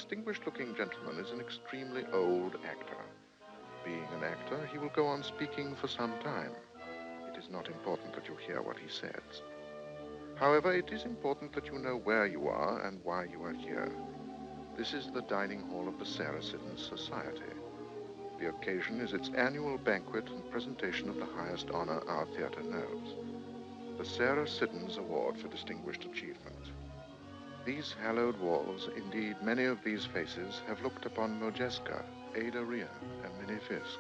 distinguished-looking gentleman is an extremely old actor. Being an actor, he will go on speaking for some time. It is not important that you hear what he says. However, it is important that you know where you are and why you are here. This is the dining hall of the Sarah Siddons Society. The occasion is its annual banquet and presentation of the highest honor our theater knows, the Sarah Siddons Award for Distinguished Achievement. These hallowed walls, indeed many of these faces, have looked upon Modjeska, Ada Rehan, and Minnie Fisk.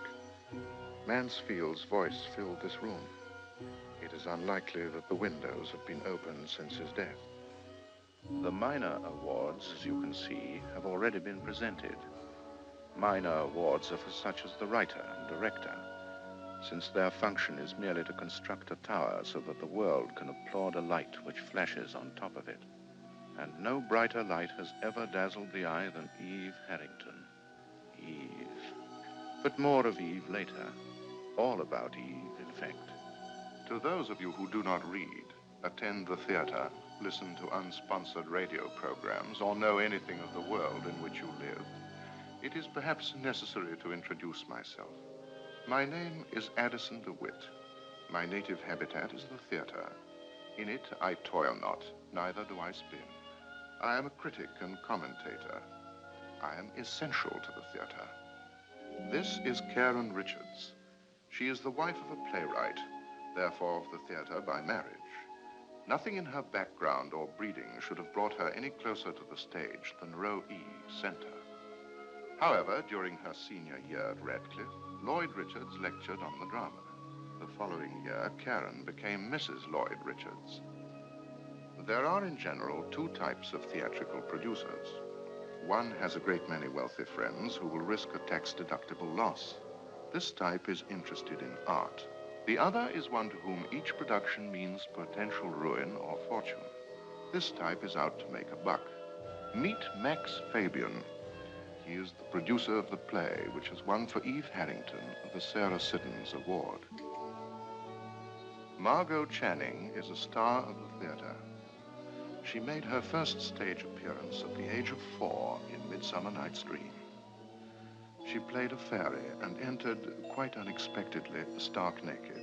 Mansfield's voice filled this room. It is unlikely that the windows have been opened since his death. The minor awards, as you can see, have already been presented. Minor awards are for such as the writer and director, since their function is merely to construct a tower so that the world can applaud a light which flashes on top of it. And no brighter light has ever dazzled the eye than Eve Harrington. Eve. But more of Eve later. All about Eve, in fact. To those of you who do not read, attend the theater, listen to unsponsored radio programs, or know anything of the world in which you live, it is perhaps necessary to introduce myself. My name is Addison DeWitt. My native habitat is the theater. In it, I toil not, neither do I spin. I am a critic and commentator. I am essential to the theater. This is Karen Richards. She is the wife of a playwright, therefore of the theater by marriage. Nothing in her background or breeding should have brought her any closer to the stage than row E, center. However, during her senior year at Radcliffe, Lloyd Richards lectured on the drama. The following year, Karen became Mrs. Lloyd Richards. There are, in general, two types of theatrical producers. One has a great many wealthy friends who will risk a tax-deductible loss. This type is interested in art. The other is one to whom each production means potential ruin or fortune. This type is out to make a buck. Meet Max Fabian. He is the producer of the play, which has won for Eve Harrington the Sarah Siddons Award. Margo Channing is a star of the theater. She made her first stage appearance at the age of 4 in Midsummer Night's Dream. She played a fairy and entered, quite unexpectedly, stark naked.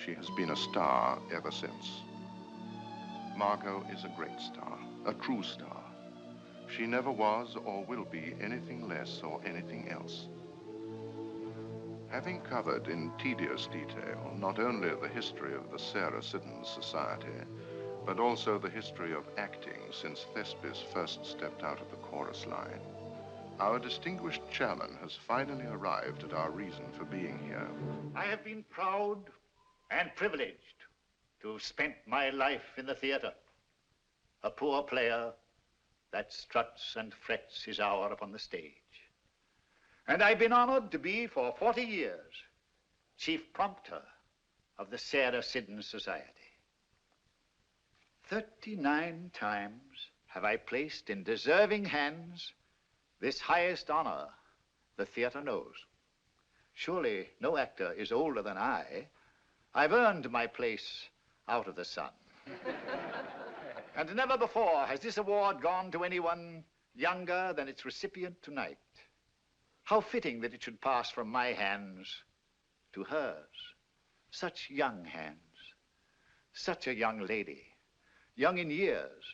She has been a star ever since. Margo is a great star, a true star. She never was or will be anything less or anything else. Having covered in tedious detail not only the history of the Sarah Siddons Society, but also the history of acting since Thespis first stepped out of the chorus line, our distinguished chairman has finally arrived at our reason for being here. I have been proud and privileged to have spent my life in the theater, a poor player that struts and frets his hour upon the stage. And I've been honored to be, for 40 years, chief prompter of the Sarah Siddons Society. 39 times have I placed in deserving hands this highest honor the theater knows. Surely no actor is older than I. I've earned my place out of the sun. And never before has this award gone to anyone younger than its recipient tonight. How fitting that it should pass from my hands to hers. Such young hands, such a young lady, young in years,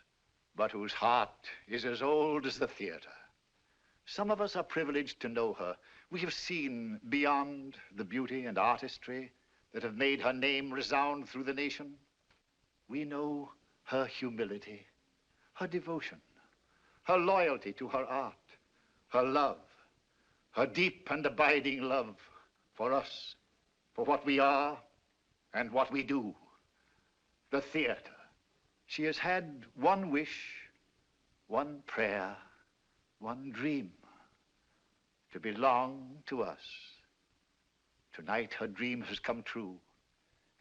but whose heart is as old as the theater. Some of us are privileged to know her. We have seen beyond the beauty and artistry that have made her name resound through the nation. We know her humility, her devotion, her loyalty to her art, her love, her deep and abiding love for us, for what we are and what we do, the theater. She has had one wish, one prayer, one dream, to belong to us. Tonight her dream has come true,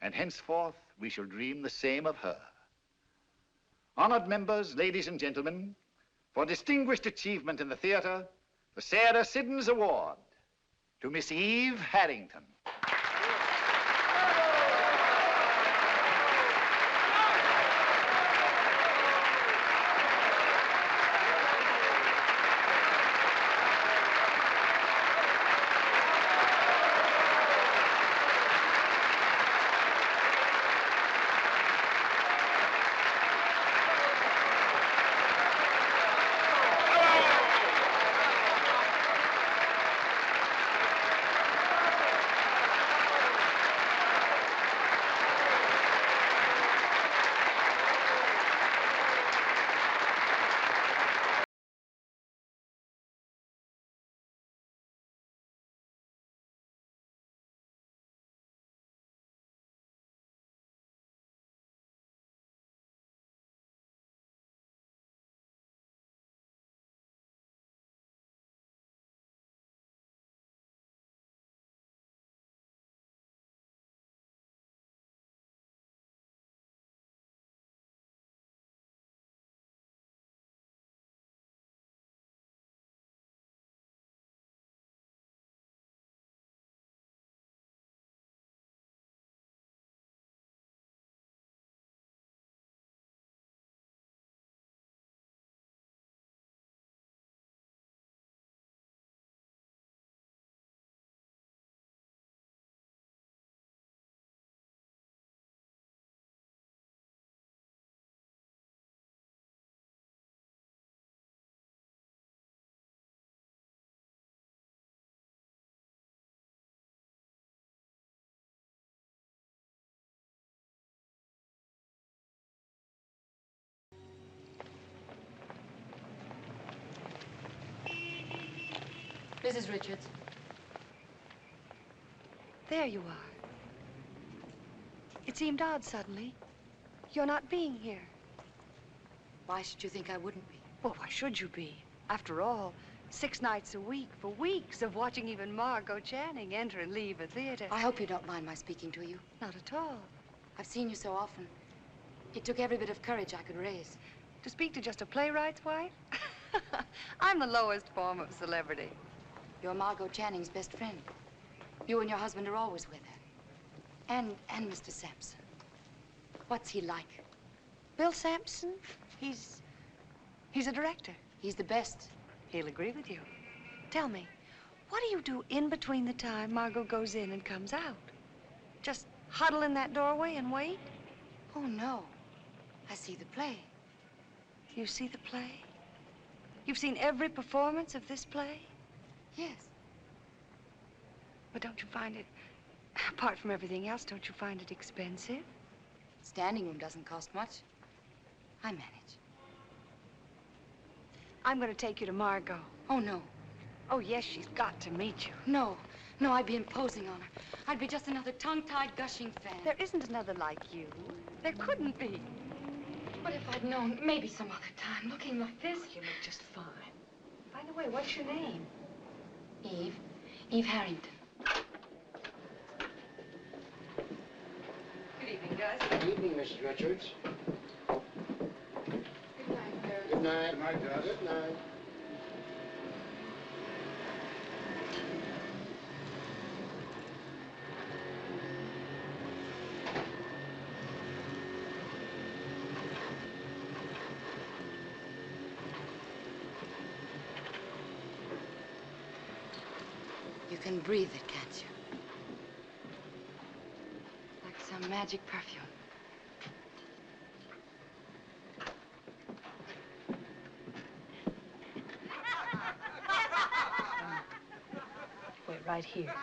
and henceforth we shall dream the same of her. Honored members, ladies and gentlemen, for distinguished achievement in the theater, the Sarah Siddons Award to Miss Eve Harrington. Mrs. Richards. There you are. It seemed odd suddenly. You're not being here. Why should you think I wouldn't be? Well, why should you be? After all, 6 nights a week for weeks of watching even Margo Channing enter and leave a theater. I hope you don't mind my speaking to you. Not at all. I've seen you so often. It took every bit of courage I could raise. To speak to just a playwright's wife? I'm the lowest form of celebrity. You're Margo Channing's best friend. You and your husband are always with her. And Mr. Sampson. What's he like? Bill Sampson? He's a director. He's the best. He'll agree with you. Tell me, what do you do in between the time Margo goes in and comes out? Just huddle in that doorway and wait? Oh, no. I see the play. You see the play? You've seen every performance of this play? Yes. But don't you find it, apart from everything else, don't you find it expensive? Standing room doesn't cost much. I manage. I'm going to take you to Margo. Oh, no. Oh, yes, she's got to meet you. No. No, I'd be imposing on her. I'd be just another tongue-tied, gushing fan. There isn't another like you. There couldn't be. But if I'd known, maybe some other time, looking like this. You look just fine. By the way, what's your name? Eve. Eve Harrington. Good evening, Gus. Good evening, Mrs. Richards. Good night, Gus. Good night. Good night, Gus. Good night. You can breathe it, can't you? Like some magic perfume. Wait right here.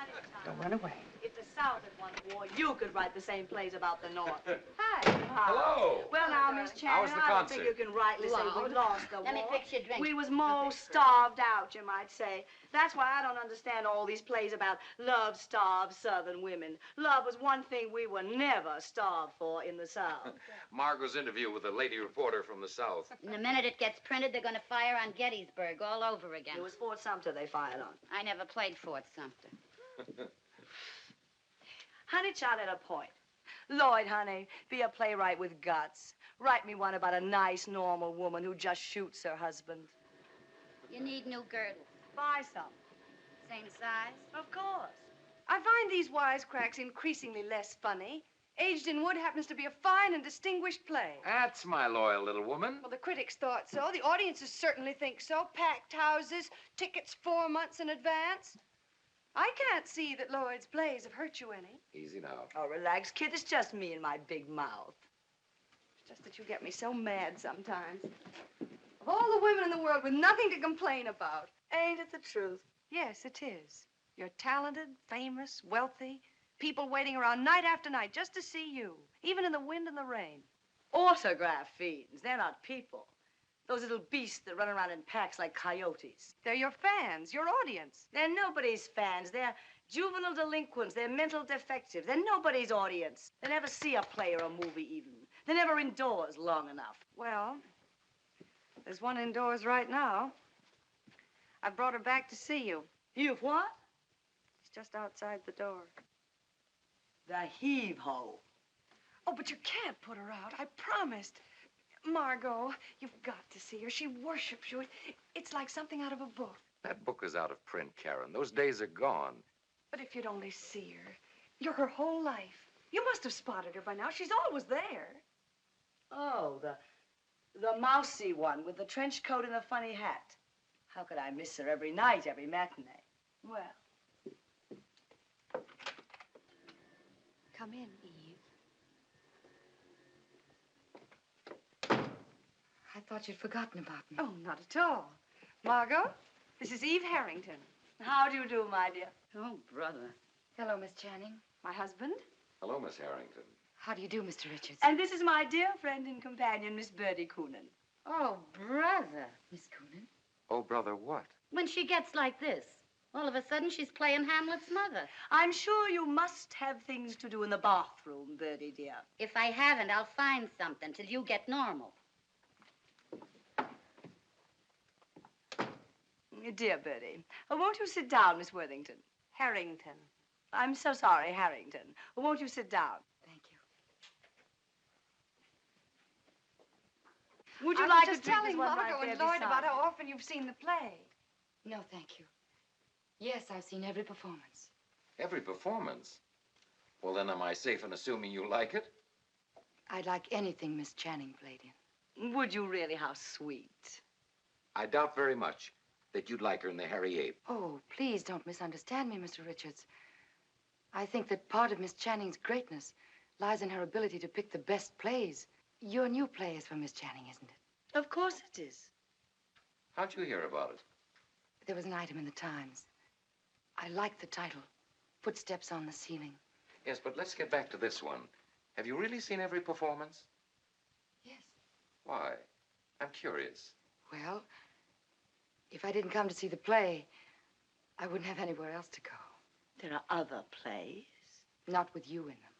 Don't run away. If the South had won the war, you could write the same plays about the North. Hi. Hello. Well, now, Miss Channing, How was the I don't think concert? you can rightly say we lost the war. Let me fix your drink. We was more starved out, you might say. That's why I don't understand all these plays about love-starved Southern women. Love was one thing we were never starved for in the South. Margo's interview with a lady reporter from the South. And the minute it gets printed, they're going to fire on Gettysburg all over again. It was Fort Sumter they fired on. I never played Fort Sumter. Honey child had a point. Lloyd, honey, be a playwright with guts. Write me one about a nice, normal woman who just shoots her husband. You need new girdles. Buy some. Same size? Of course. I find these wisecracks increasingly less funny. Aged in Wood happens to be a fine and distinguished play. That's my loyal little woman. Well, the critics thought so. The audiences certainly think so. Packed houses, tickets 4 months in advance. I can't see that Lloyd's plays have hurt you any. Easy now. Oh, relax, kid. It's just me and my big mouth. It's just that you get me so mad sometimes. Of all the women in the world with nothing to complain about. Ain't it the truth? Yes, it is. You're talented, famous, wealthy. People waiting around night after night just to see you, even in the wind and the rain. Autograph fiends. They're not people. Those little beasts that run around in packs like coyotes. They're your fans, your audience. They're nobody's fans. They're juvenile delinquents. They're mental defectives. They're nobody's audience. They never see a play or a movie even. They're never indoors long enough. Well, there's one indoors right now. I brought her back to see you. You've what? She's just outside the door. The heave-ho. Oh, but you can't put her out. I promised. Margo, you've got to see her. She worships you. It's like something out of a book. That book is out of print, Karen. Those days are gone. But if you'd only see her, you're her whole life. You must have spotted her by now. She's always there. Oh, the mousy one with the trench coat and the funny hat. How could I miss her every night, every matinee? Well. Come in, Eve. I thought you'd forgotten about me. Oh, not at all. Margo, this is Eve Harrington. How do you do, my dear? Oh, brother. Hello, Miss Channing. My husband. Hello, Miss Harrington. How do you do, Mr. Richards? And this is my dear friend and companion, Miss Bertie Coonan. Oh, brother. Miss Coonan. Oh, brother, what? When she gets like this, All of a sudden, she's playing Hamlet's mother. I'm sure you must have things to do in the bathroom, Birdie, dear. If I haven't, I'll find something till you get normal. Dear Birdie, won't you sit down, Miss Worthington? Harrington. I'm so sorry, Harrington. Won't you sit down? Thank you. Would you I like was just to drink telling this one Margo right and there Lloyd about beside how you? often you've seen the play. No, thank you. Yes, I've seen every performance. Every performance. Well, then am I safe in assuming you like it? I'd like anything Miss Channing played in. Would you really? How sweet. I doubt very much that you'd like her in the Hairy Ape. Oh, please don't misunderstand me, Mr. Richards. I think that part of Miss Channing's greatness lies in her ability to pick the best plays. Your new play is for Miss Channing, isn't it? Of course it is. How'd you hear about it? There was an item in the Times. I liked the title, Footsteps on the Ceiling. Yes, but let's get back to this one. Have you really seen every performance? Yes. Why? I'm curious. Well, if I didn't come to see the play, I wouldn't have anywhere else to go. There are other plays. Not with you in them.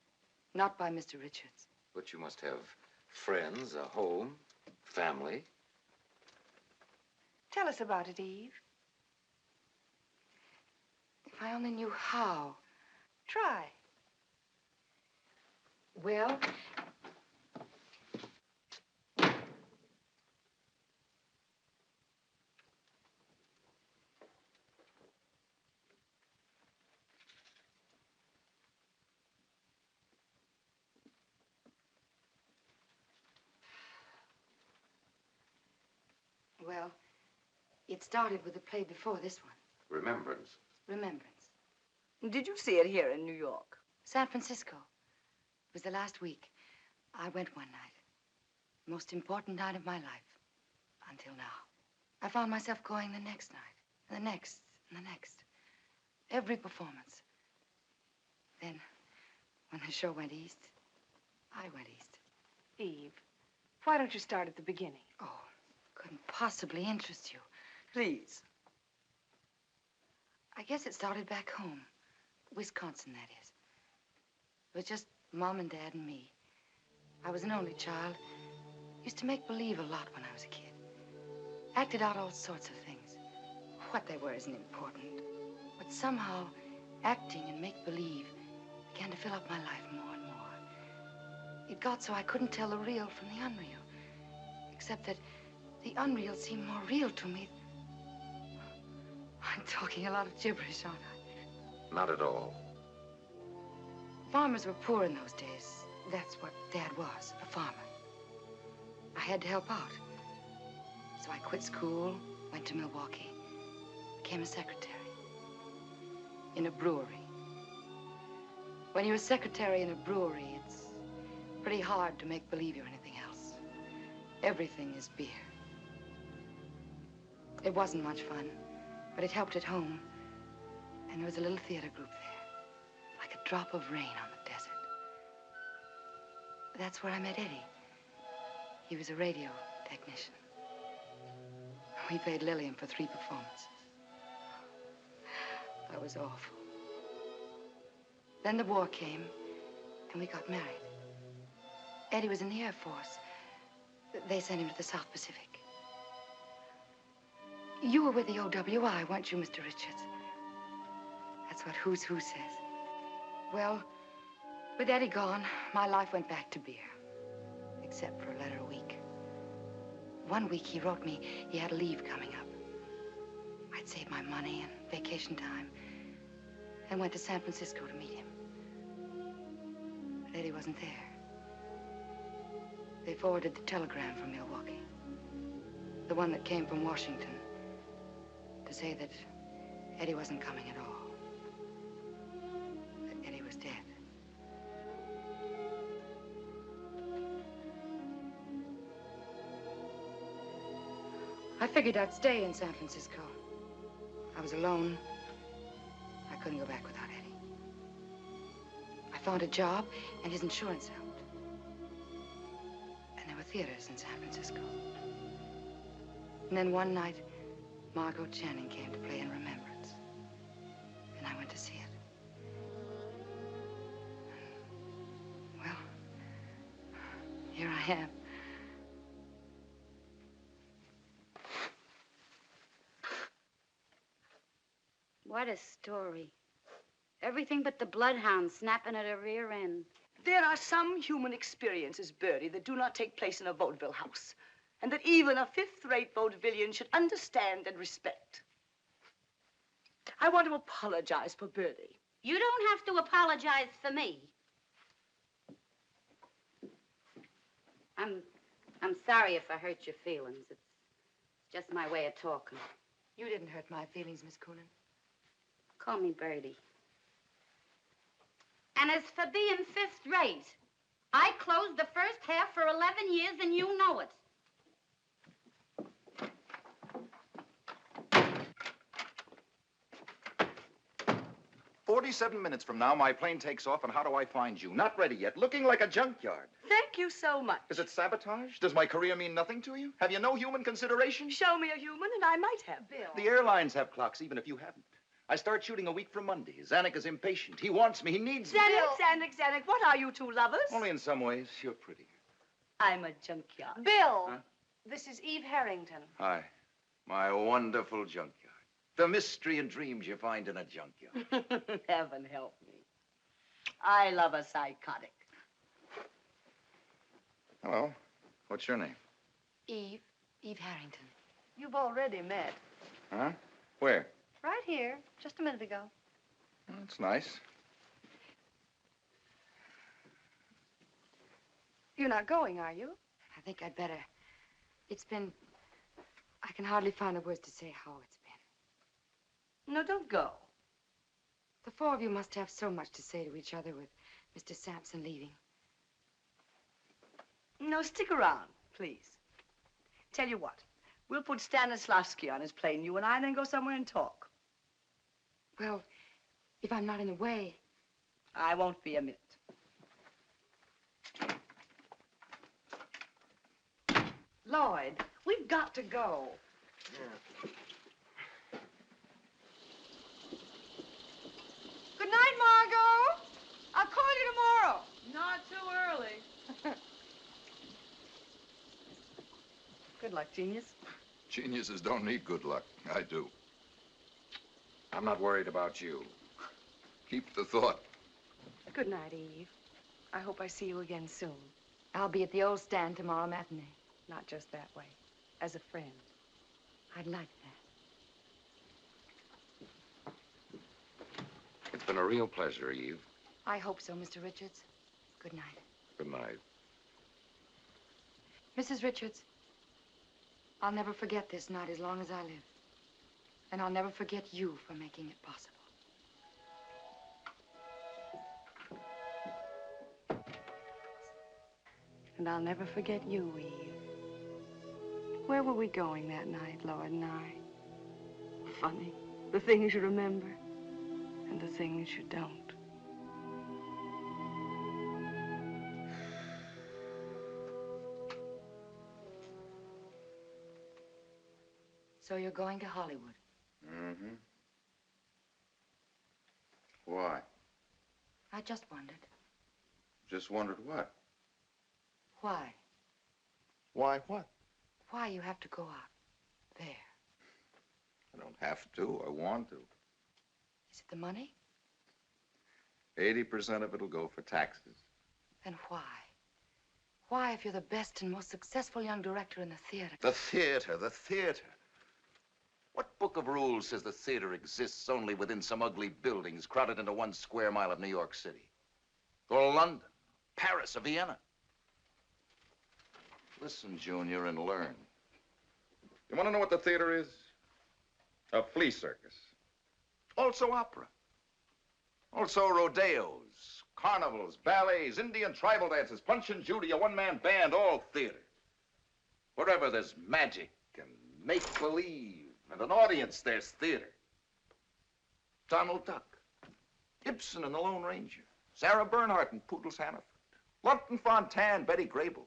Not by Mr. Richards. But you must have friends, a home, family. Tell us about it, Eve. If I only knew how. Try. Well, it started with the play before this one, Remembrance. Remembrance. Did you see it here in New York? San Francisco. It was the last week. I went one night. Most important night of my life. Until now. I found myself going the next night, and the next, and the next. Every performance. Then, when the show went east, I went east. Eve, why don't you start at the beginning? Oh, couldn't possibly interest you. Please. I guess it started back home. Wisconsin, that is. It was just Mom and Dad and me. I was an only child. Used to make believe a lot when I was a kid. Acted out all sorts of things. What they were isn't important. But somehow, acting and make-believe began to fill up my life more and more. It got so I couldn't tell the real from the unreal. Except that the unreal seemed more real to me. I'm talking a lot of gibberish, aren't I? Not at all. Farmers were poor in those days. That's what Dad was, a farmer. I had to help out. So I quit school, went to Milwaukee, became a secretary in a brewery. When you're a secretary in a brewery, it's pretty hard to make believe you're anything else. Everything is beer. It wasn't much fun, but it helped at home. And there was a little theater group there, like a drop of rain on the desert. That's where I met Eddie. He was a radio technician. We paid Lillian for 3 performances. That was awful. Then the war came, and we got married. Eddie was in the Air Force. They sent him to the South Pacific. You were with the OWI, weren't you, Mr. Richards? That's what Who's Who says. Well, with Eddie gone, my life went back to beer. Except for a letter a week. One week he wrote me he had a leave coming up. I'd saved my money and vacation time and went to San Francisco to meet him. But Eddie wasn't there. They forwarded the telegram from Milwaukee. The one that came from Washington to say that Eddie wasn't coming at all. That Eddie was dead. I figured I'd stay in San Francisco. I was alone. I couldn't go back without Eddie. I found a job, and his insurance helped. And there were theaters in San Francisco. And then one night, Margo Channing came to play in Remembrance. I am. What a story. Everything but the bloodhound snapping at her rear end. There are some human experiences, Birdie, that do not take place in a vaudeville house, and that even a fifth-rate vaudevillian should understand and respect. I want to apologize for Birdie. You don't have to apologize for me. I'm sorry if I hurt your feelings. It's just my way of talking. You didn't hurt my feelings, Miss Coonan. Call me Birdie. And as for being fifth rate, I closed the first half for 11 years, and you know it. 47 minutes from now, my plane takes off, and how do I find you? Not ready yet, looking like a junkyard. Thank you so much. Is it sabotage? Does my career mean nothing to you? Have you no human consideration? Show me a human, and I might have. Bill. The airlines have clocks, even if you haven't. I start shooting a week from Monday. Zanuck is impatient. He wants me. He needs me. Zanuck, what are you two lovers? Only in some ways. You're pretty. I'm a junkyard. Bill, Huh? this is Eve Harrington. Hi. My wonderful junkyard. The mystery and dreams you find in a junkyard. Heaven help me. I love a psychotic. Hello. What's your name? Eve Harrington. You've already met. Huh? Where? Right here, just a minute ago. That's nice. You're not going, are you? I think I'd better. I can hardly find the words to say how it's been. No, don't go. The four of you must have so much to say to each other with Mr. Sampson leaving. No, stick around, please. Tell you what, we'll put Stanislavski on his plane, you and I, and then go somewhere and talk. Well, if I'm not in the way. I won't be a minute. Lloyd, we've got to go. Good night, Margo. I'll call you tomorrow. Not too early. Good luck, genius. Geniuses don't need good luck. I do. I'm not worried about you. Keep the thought. Good night, Eve. I hope I see you again soon. I'll be at the old stand tomorrow matinee. Not just that way. As a friend. I'd like that. It's been a real pleasure, Eve. I hope so, Mr. Richards. Good night. Good night. Mrs. Richards, I'll never forget this night as long as I live. And I'll never forget you for making it possible. And I'll never forget you, Eve. Where were we going that night, Lloyd and I? Funny. The things you remember and the things you don't. So you're going to Hollywood? Mm-hmm. Why? I just wondered. Just wondered what? Why? Why what? Why you have to go out there? I don't have to. I want to. Is it the money? 80% of it'll go for taxes. Then why? Why, if you're the best and most successful young director in the theater? The theater, the theater. What book of rules says the theater exists only within some ugly buildings crowded into 1 square mile of New York City? Or London, Paris, or Vienna? Listen, Junior, and learn. You want to know what the theater is? A flea circus. Also opera. Also rodeos, carnivals, ballets, Indian tribal dances, Punch and Judy, a one-man band, all theater. Wherever there's magic and make-believe and an audience, there's theater. Donald Duck, Ibsen and the Lone Ranger, Sarah Bernhardt and Poodle's Hannaford, Lupton Fontanne, Betty Grable,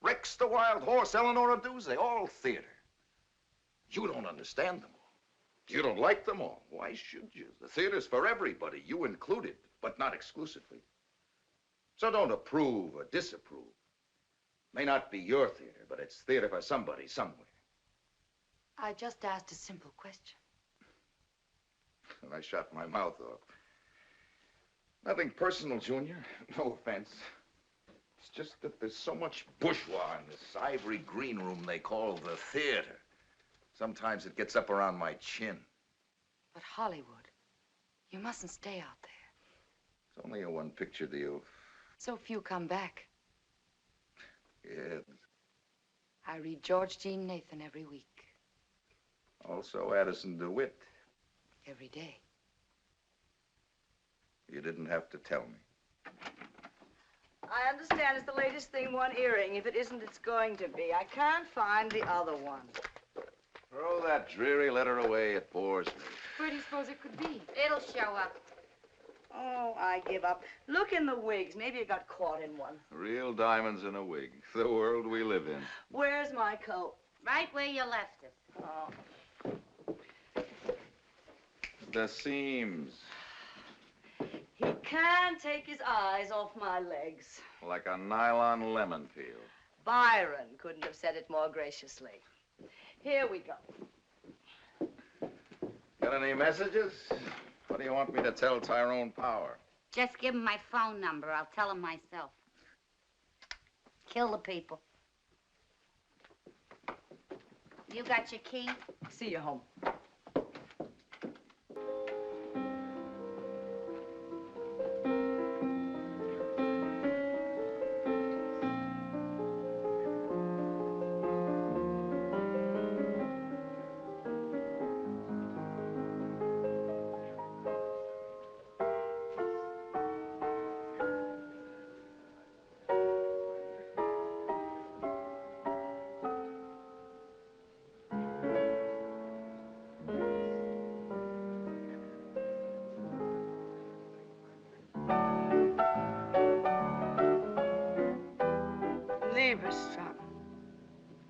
Rex the Wild Horse, Eleanor Duse, all theater. You don't understand them all. You don't like them all. Why should you? The theater's for everybody, you included, but not exclusively. So don't approve or disapprove. May not be your theater, but it's theater for somebody, somewhere. I just asked a simple question. And I shut my mouth off. Nothing personal, Junior. No offense. It's just that there's so much bourgeois in this ivory green room they call the theater. Sometimes it gets up around my chin. But Hollywood, you mustn't stay out there. It's only a one-picture deal. So few come back. Yeah. I read George Jean Nathan every week. Also Addison DeWitt. Every day. You didn't have to tell me. I understand it's the latest thing, one earring. If it isn't, it's going to be. I can't find the other one. Throw that dreary letter away. It bores me. Where do you suppose it could be? It'll show up. Oh, I give up. Look in the wigs. Maybe you got caught in one. Real diamonds in a wig. The world we live in. Where's my coat? Right where you left it. Oh. The seams. He can't take his eyes off my legs. Like a nylon lemon peel. Byron couldn't have said it more graciously. Here we go. Got any messages? What do you want me to tell Tyrone Power? Just give him my phone number. I'll tell him myself. Kill the people. You got your key? See you home.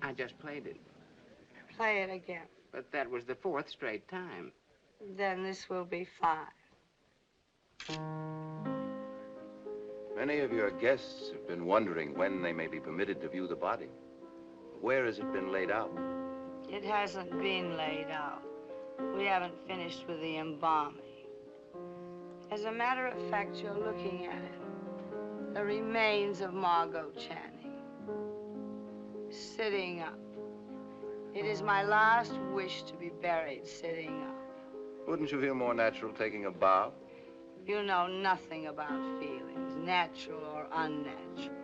I just played it, Play it again. but that was the 4th straight time. Then this will be 5. Many of your guests have been wondering when they may be permitted to view the body. Where has it been laid out? It hasn't been laid out. We haven't finished with the embalming. As a matter of fact, you're looking at it. The remains of Margo Channing. Sitting up. It is my last wish to be buried sitting up. Wouldn't you feel more natural taking a bow? You know nothing about feelings, natural or unnatural.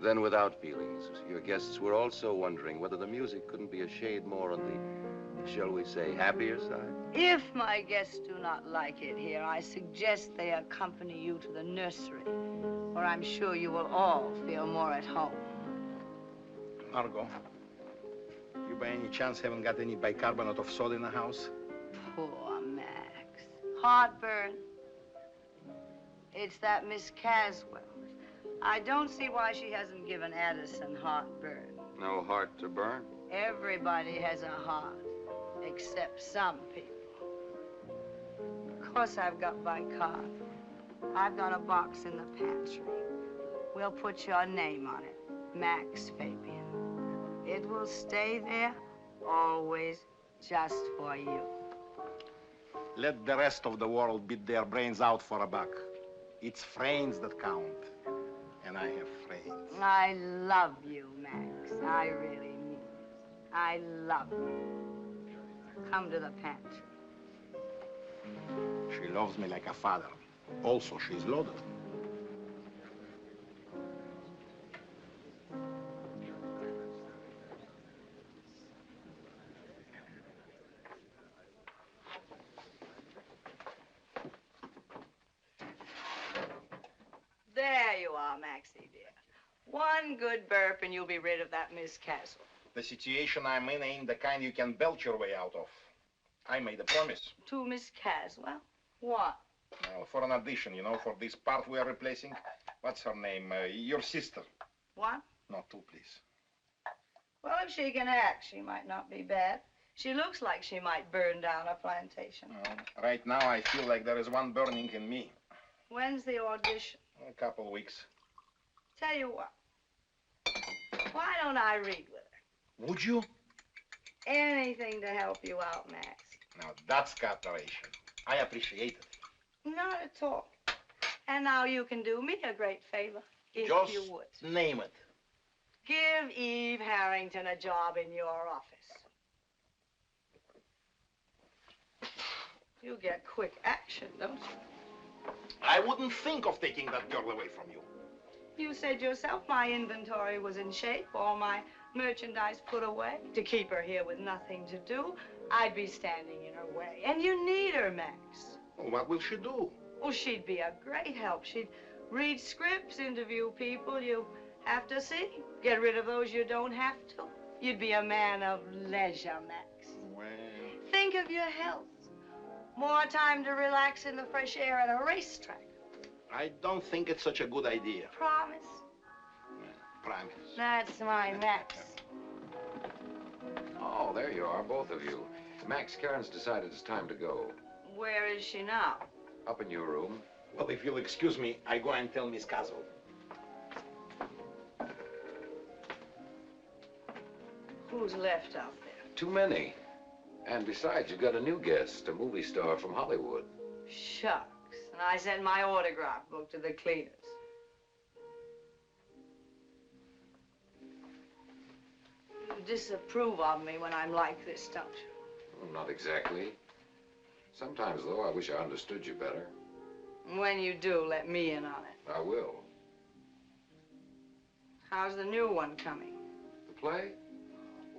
Then without feelings, your guests were also wondering whether the music couldn't be a shade more on the, shall we say, happier side? If my guests do not like it here, I suggest they accompany you to the nursery, where I'm sure you will all feel more at home. Margo, you by any chance haven't got any bicarbonate of soda in the house? Poor Max. Heartburn. It's that Miss Caswell. I don't see why she hasn't given Addison heartburn. No heart to burn? Everybody has a heart, except some people. Of course I've got bicarb. I've got a box in the pantry. We'll put your name on it, Max Fabian. It will stay there, always, just for you. Let the rest of the world beat their brains out for a buck. It's friends that count. And I have friends. I love you, Max. I really mean it. I love you. Come to the pantry. She loves me like a father. Also, she's loaded. There you are, Maxie, dear. One good burp and you'll be rid of that Miss Castle. The situation I'm in ain't the kind you can belch your way out of. I made a promise. To Miss Caswell? What? Well, for an audition, you know, for this part we are replacing. What's her name? Your sister. What? Not too, please. Well, if she can act, she might not be bad. She looks like she might burn down a plantation. Right now, I feel like there is one burning in me. When's the audition? A couple weeks. Tell you what. Why don't I read with her? Would you? Anything to help you out, Max. Now, that's cooperation. I appreciate it. Not at all. And now you can do me a great favor, if Just you would. name it. Give Eve Harrington a job in your office. You get quick action, don't you? I wouldn't think of taking that girl away from you. You said yourself my inventory was in shape, all my merchandise put away. To keep her here with nothing to do, I'd be standing in her way. And you need her, Max. Well, what will she do? Well, she'd be a great help. She'd read scripts, interview people you have to see, get rid of those you don't have to. You'd be a man of leisure, Max. Well... Think of your health. More time to relax in the fresh air at a racetrack. I don't think it's such a good idea. Promise? Promise. That's my Max. Oh, there you are, both of you. Max, Karen's decided it's time to go. Where is she now? Up in your room. Well, if you'll excuse me, I go and tell Miss Castle. Who's left out there? Too many. And besides, you've got a new guest, a movie star from Hollywood. Shucks. And I sent my autograph book to the cleaners. You disapprove of me when I'm like this, don't you? Well, not exactly. Sometimes, though, I wish I understood you better. When you do, let me in on it. I will. How's the new one coming? The play?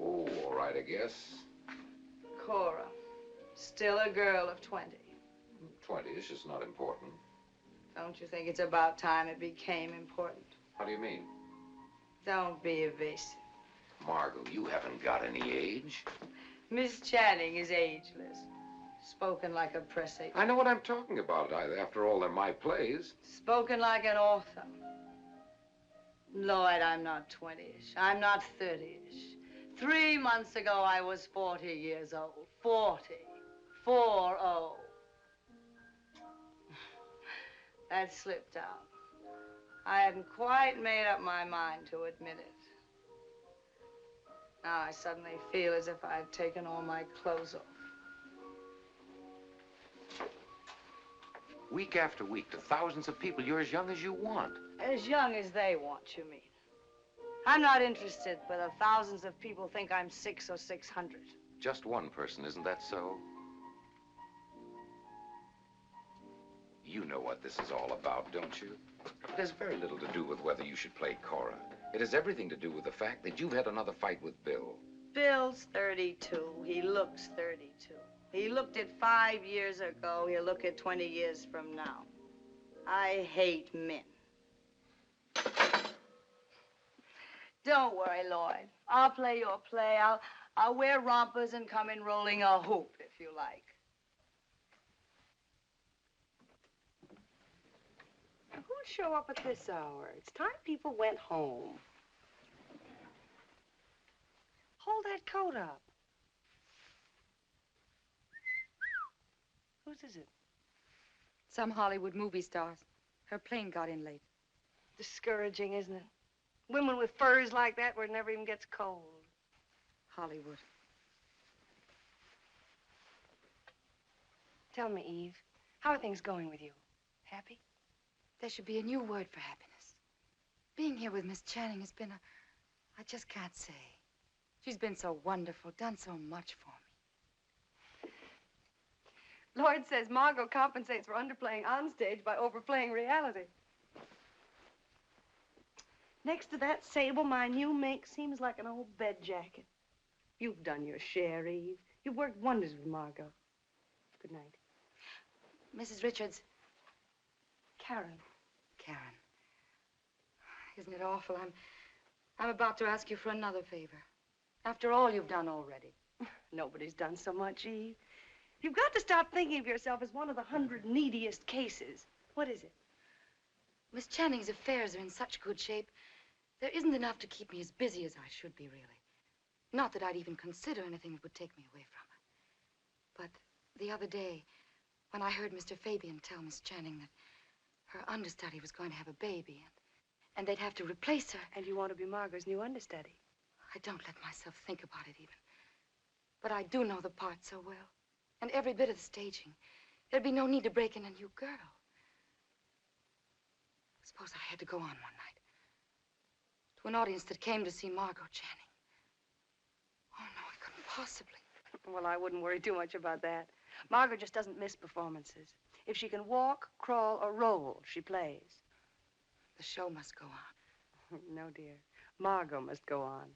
Oh, all right, I guess. Cora. Still a girl of 20. 20 is just not important. Don't you think it's about time it became important? How do you mean? Don't be evasive. Margo, you haven't got any age. Miss Channing is ageless. Spoken like a press agent. I know what I'm talking about. After all, they're my plays. Spoken like an author. Lloyd, I'm not 20-ish. I'm not 30-ish. 3 months ago, I was 40 years old. 40. 4-0. That slipped out. I hadn't quite made up my mind to admit it. Now I suddenly feel as if I'd taken all my clothes off. Week after week, to thousands of people, you're as young as you want. As young as they want, you mean? I'm not interested whether thousands of people think I'm 6 or 600. Just one person, isn't that so? You know what this is all about, don't you? It has very little to do with whether you should play Cora. It has everything to do with the fact that you've had another fight with Bill. Bill's 32. He looks 32. He looked at 5 years ago. He'll look at 20 years from now. I hate men. Don't worry, Lloyd. I'll play your play. I'll wear rompers and come in rolling a hoop, if you like. Who'd show up at this hour? It's time people went home. Hold that coat up. Whose is it? Some Hollywood movie stars. Her plane got in late. Discouraging, isn't it? Women with furs like that where it never even gets cold. Hollywood. Tell me, Eve, how are things going with you? Happy? There should be a new word for happiness. Being here with Miss Channing has been I just can't say. She's been so wonderful, done so much for me. Lloyd says Margo compensates for underplaying on stage by overplaying reality. Next to that sable my new make seems like an old bed jacket. You've done your share, Eve. You've worked wonders with Margo. Good night. Mrs. Richards. Karen. Karen. Isn't it awful? I'm about to ask you for another favor. After all you've done already. Nobody's done so much, Eve. You've got to stop thinking of yourself as one of the 100 neediest cases. What is it? Miss Channing's affairs are in such good shape, there isn't enough to keep me as busy as I should be, really. Not that I'd even consider anything that would take me away from her. But the other day, when I heard Mr. Fabian tell Miss Channing that her understudy was going to have a baby, And they'd have to replace her. And you want to be Margo's new understudy. I don't let myself think about it even. But I do know the part so well. And every bit of the staging. There'd be no need to break in a new girl. Suppose I had to go on one night. To an audience that came to see Margo Channing. Oh, no, I couldn't possibly. Well, I wouldn't worry too much about that. Margo just doesn't miss performances. If she can walk, crawl, or roll, she plays. The show must go on. No, dear. Margo must go on.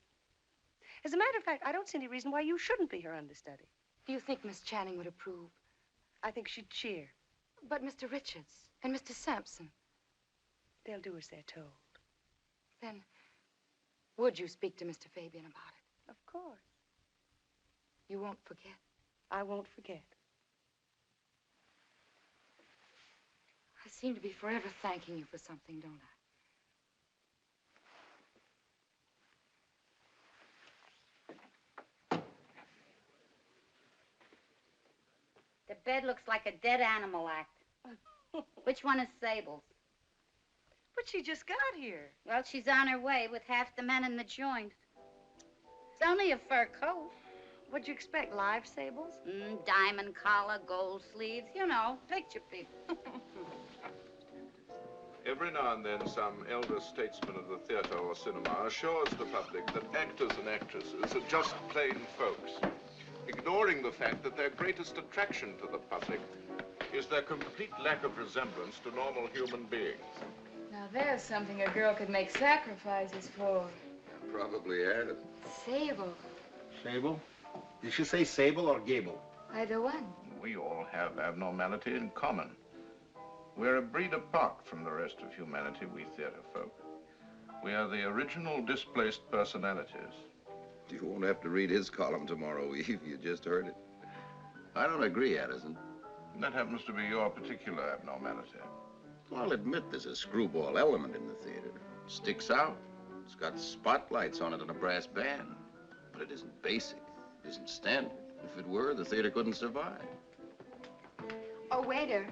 As a matter of fact, I don't see any reason why you shouldn't be her understudy. Do you think Miss Channing would approve? I think she'd cheer. But Mr. Richards and Mr. Sampson. They'll do as they're told. Then, would you speak to Mr. Fabian about it? Of course. You won't forget? I won't forget. I seem to be forever thanking you for something, don't I? The bed looks like a dead animal act. Which one is Sable's? But she just got here. Well, she's on her way with half the men in the joint. It's only a fur coat. What'd you expect, live Sables? Diamond collar, gold sleeves, you know, picture people. Every now and then, some elder statesman of the theater or cinema assures the public that actors and actresses are just plain folks, ignoring the fact that their greatest attraction to the public is their complete lack of resemblance to normal human beings. Now there's something a girl could make sacrifices for. Probably have. Sable. Sable? Did she say Sable or Gable? Either one. We all have abnormality in common. We're a breed apart from the rest of humanity, we theater folk. We are the original displaced personalities. You won't have to read his column tomorrow, Eve. You just heard it. I don't agree, Addison. That happens to be your particular abnormality. Well, I'll admit there's a screwball element in the theater. It sticks out. It's got spotlights on it and a brass band. But it isn't basic. It isn't standard. If it were, the theater couldn't survive. Oh, waiter.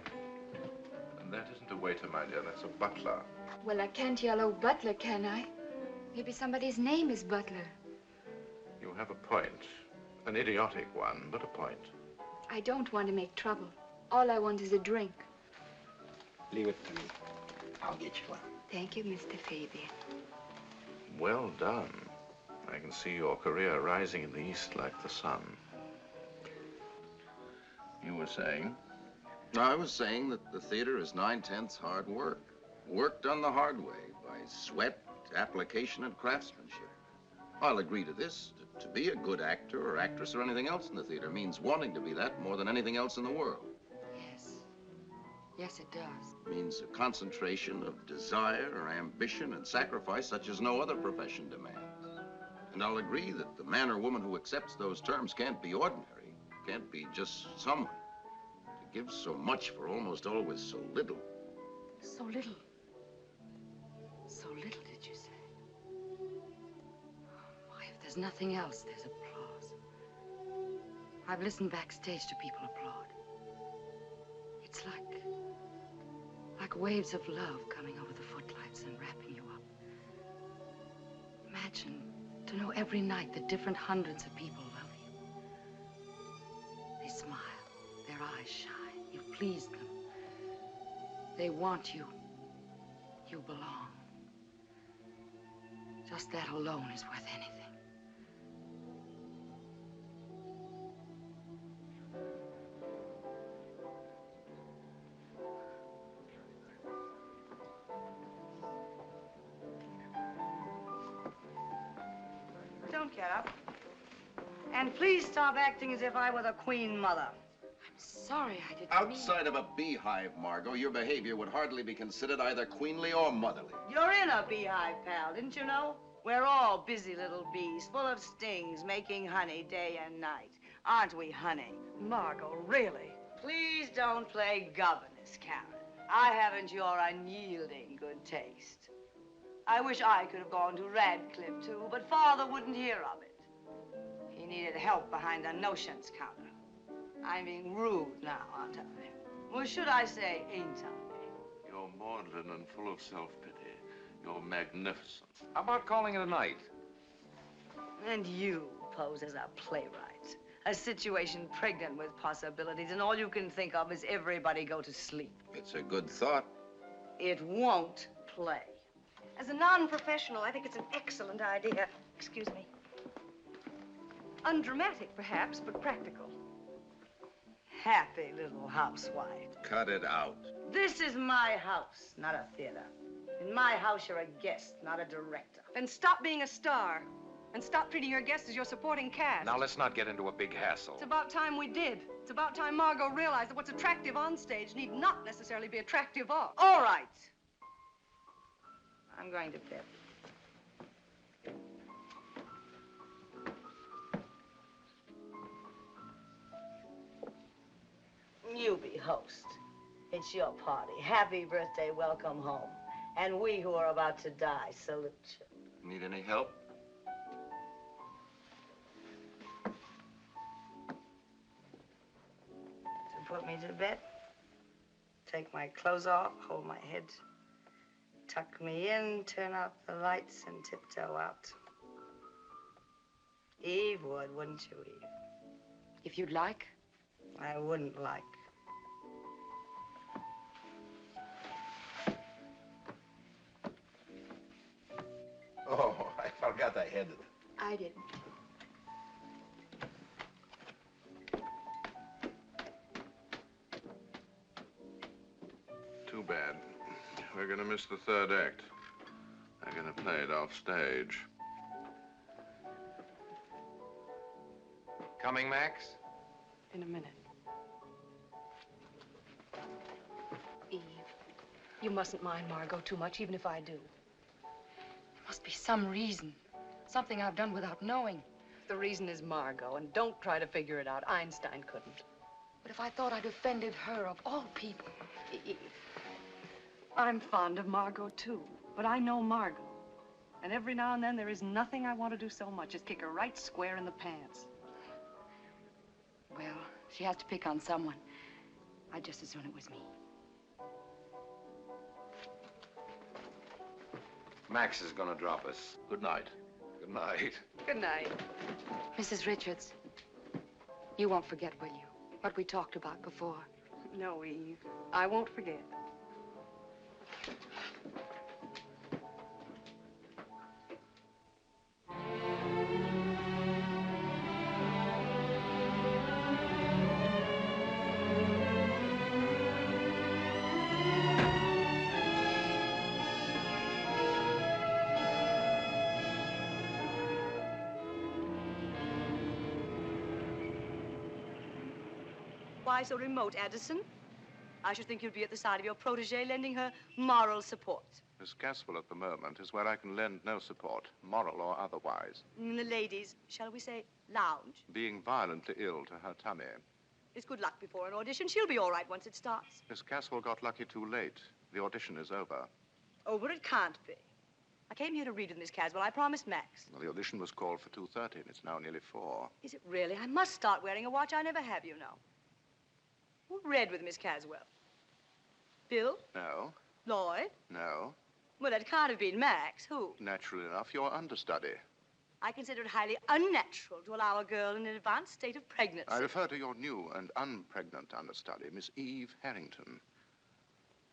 And that isn't a waiter, my dear. That's a butler. Well, I can't yell, "Oh, Butler," can I? Maybe somebody's name is Butler. You have a point. An idiotic one, but a point. I don't want to make trouble. All I want is a drink. Leave it to me. I'll get you one. Thank you, Mr. Fabian. Well done. I can see your career rising in the east like the sun. You were saying? I was saying that the theater is 9/10 hard work. Work done the hard way by sweat, application, and craftsmanship. I'll agree to this. To be a good actor or actress or anything else in the theater means wanting to be that more than anything else in the world. Yes. Yes, it does. It means a concentration of desire or ambition and sacrifice such as no other profession demands. And I'll agree that the man or woman who accepts those terms can't be ordinary, can't be just someone. To give so much for almost always so little. So little. So little, did you say? Why, if there's nothing else, there's applause. I've listened backstage to people applaud. It's like waves of love coming over the footlights and wrapping you up. Imagine to know every night that different hundreds of people love you. They smile, their eyes shine, you've pleased them. They want you. You belong. Just that alone is worth anything. Don't get up. And please stop acting as if I were the Queen Mother. I'm sorry, I didn't mean... Outside of a beehive, Margo, your behavior would hardly be considered either queenly or motherly. You're in a beehive, pal, didn't you know? We're all busy little bees, full of stings, making honey day and night. Aren't we, honey? Margo, really? Please don't play governess, Karen. I haven't your unyielding good taste. I wish I could have gone to Radcliffe, too, but Father wouldn't hear of it. He needed help behind the notions counter. I'm being rude now, aren't I? Or should I say, ain't I? You're maudlin and full of self-pity. You're magnificent. How about calling it a night? And you pose as a playwright. A situation pregnant with possibilities, and all you can think of is everybody go to sleep. It's a good thought. It won't play. As a non-professional, I think it's an excellent idea. Excuse me. Undramatic, perhaps, but practical. Happy little housewife. Cut it out. This is my house, not a theater. In my house, you're a guest, not a director. Then stop being a star. And stop treating your guests as your supporting cast. Now, let's not get into a big hassle. It's about time we did. It's about time Margo realized that what's attractive on stage need not necessarily be attractive off. All right. I'm going to bed. You be host. It's your party. Happy birthday, welcome home. And we who are about to die salute you. Need any help? To put me to bed, take my clothes off, hold my head, tuck me in, turn out the lights, and tiptoe out. Eve would, wouldn't you, Eve? If you'd like. I wouldn't like. Oh, I forgot I had it. I didn't. Too bad. We're gonna miss the third act. They're gonna play it off stage. Coming, Max? In a minute. Eve, you mustn't mind Margo too much, even if I do. There must be some reason. Something I've done without knowing. The reason is Margo, and don't try to figure it out. Einstein couldn't. But if I thought I'd offended her of all people. Eve, I'm fond of Margo, too. But I know Margo. And every now and then, there is nothing I want to do so much as kick her right square in the pants. Well, she has to pick on someone. I'd just as soon it was me. Max is gonna drop us. Good night. Good night. Good night. Mrs. Richards, you won't forget, will you? What we talked about before. No, Eve. I won't forget. Why so remote, Addison? I should think you'd be at the side of your protege, lending her moral support. Miss Caswell at the moment is where I can lend no support, moral or otherwise. In the ladies, shall we say, lounge? Being violently ill to her tummy. It's good luck before an audition. She'll be all right once it starts. Miss Caswell got lucky too late. The audition is over. Over it can't be. I came here to read with Miss Caswell. I promised Max. Well, the audition was called for 2:30, and it's now nearly 4. Is it really? I must start wearing a watch. I never have, you know. Who read with Miss Caswell? Bill? No. Lloyd? No. Well, that can't have been Max. Who? Naturally enough, your understudy. I consider it highly unnatural to allow a girl in an advanced state of pregnancy. I refer to your new and unpregnant understudy, Miss Eve Harrington.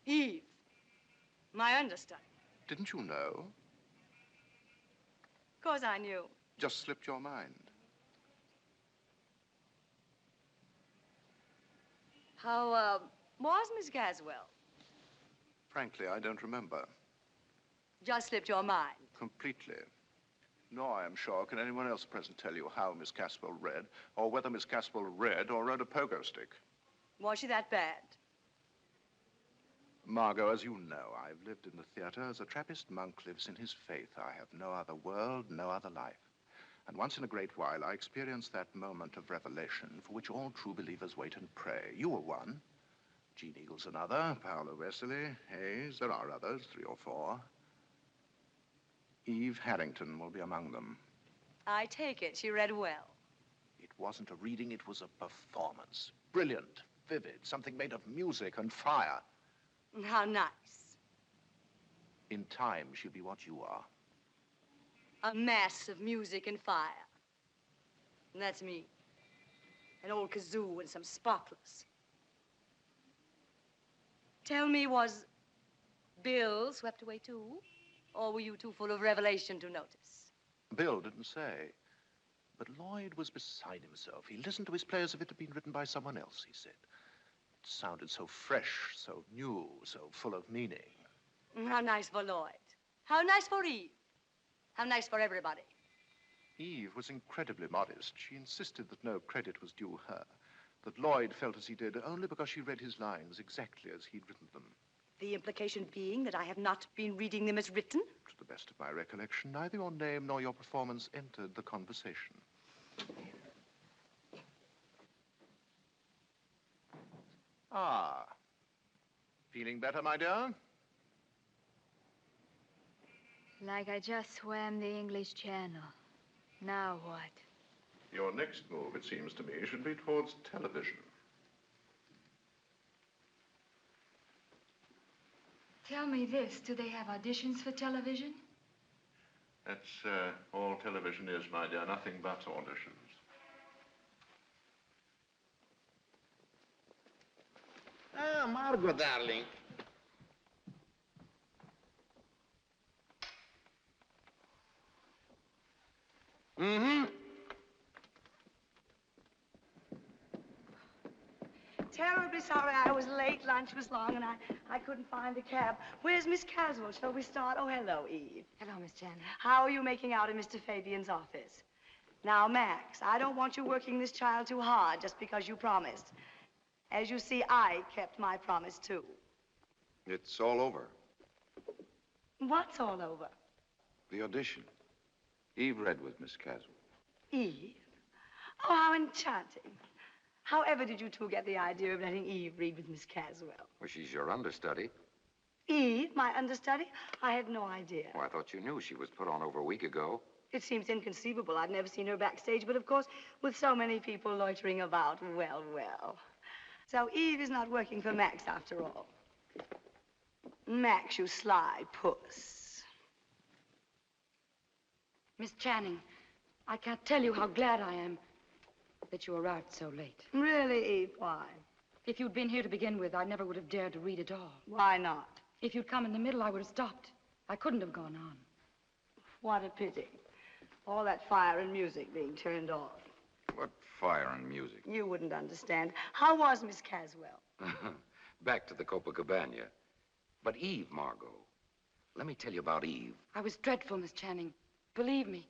Eve? My understudy? Didn't you know? Of course I knew. Just slipped your mind. How, was Miss Caswell? Frankly, I don't remember. Just slipped your mind. Completely. Nor, I am sure, can anyone else present tell you how Miss Caswell read, or whether Miss Caswell read or rode a pogo stick. Was she that bad? Margo, as you know, I've lived in the theater as a Trappist monk lives in his faith. I have no other world, no other life. And once in a great while, I experience that moment of revelation for which all true believers wait and pray. You were one. Jean Eagle's another. Paolo Vesely, Hayes. There are others, 3 or 4. Eve Harrington will be among them. I take it she read well. It wasn't a reading, it was a performance. Brilliant, vivid, something made of music and fire. How nice. In time, she'll be what you are. A mass of music and fire. And that's me. An old kazoo and some sparklers. Tell me, was Bill swept away too? Or were you too full of revelation to notice? Bill didn't say. But Lloyd was beside himself. He listened to his play as if it had been written by someone else, he said. It sounded so fresh, so new, so full of meaning. How nice for Lloyd. How nice for Eve. How nice for everybody. Eve was incredibly modest. She insisted that no credit was due her, that Lloyd felt as he did only because she read his lines exactly as he'd written them. The implication being that I have not been reading them as written? To the best of my recollection, neither your name nor your performance entered the conversation. Ah. Feeling better, my dear? Like I just swam the English Channel. Now what? Your next move, it seems to me, should be towards television. Tell me this, do they have auditions for television? That's all television is, my dear, nothing but auditions. Ah, Margo, darling. Mm-hmm. Terribly sorry I was late. Lunch was long and I couldn't find a cab. Where's Miss Caswell? Shall we start? Oh, hello, Eve. Hello, Miss Channing. How are you making out in Mr. Fabian's office? Now, Max, I don't want you working this child too hard just because you promised. As you see, I kept my promise, too. It's all over. What's all over? The audition. Eve read with Miss Caswell. Eve? Oh, how enchanting. However did you two get the idea of letting Eve read with Miss Caswell? Well, she's your understudy. Eve, my understudy? I had no idea. Oh, I thought you knew. She was put on over a week ago. It seems inconceivable. I've never seen her backstage, but of course, with so many people loitering about, well, well. So Eve is not working for Max after all. Max, you sly puss. Miss Channing, I can't tell you how glad I am that you arrived so late. Really, Eve? Why? If you'd been here to begin with, I never would have dared to read at all. Why not? If you'd come in the middle, I would have stopped. I couldn't have gone on. What a pity. All that fire and music being turned off. What fire and music? You wouldn't understand. How was Miss Caswell? Back to the Copacabana. But Eve, Margo, let me tell you about Eve. I was dreadful, Miss Channing. Believe me,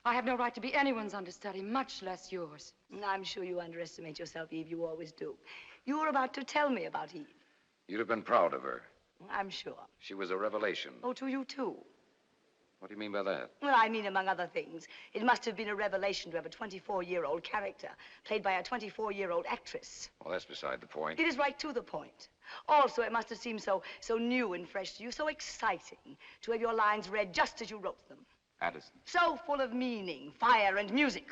I have no right to be anyone's understudy, much less yours. I'm sure you underestimate yourself, Eve. You always do. You were about to tell me about Eve. You'd have been proud of her. I'm sure. She was a revelation. Oh, to you, too. What do you mean by that? Well, I mean, among other things, it must have been a revelation to have a 24-year-old character played by a 24-year-old actress. Well, that's beside the point. It is right to the point. Also, it must have seemed so new and fresh to you, so exciting to have your lines read just as you wrote them. Addison. So full of meaning, fire, and music.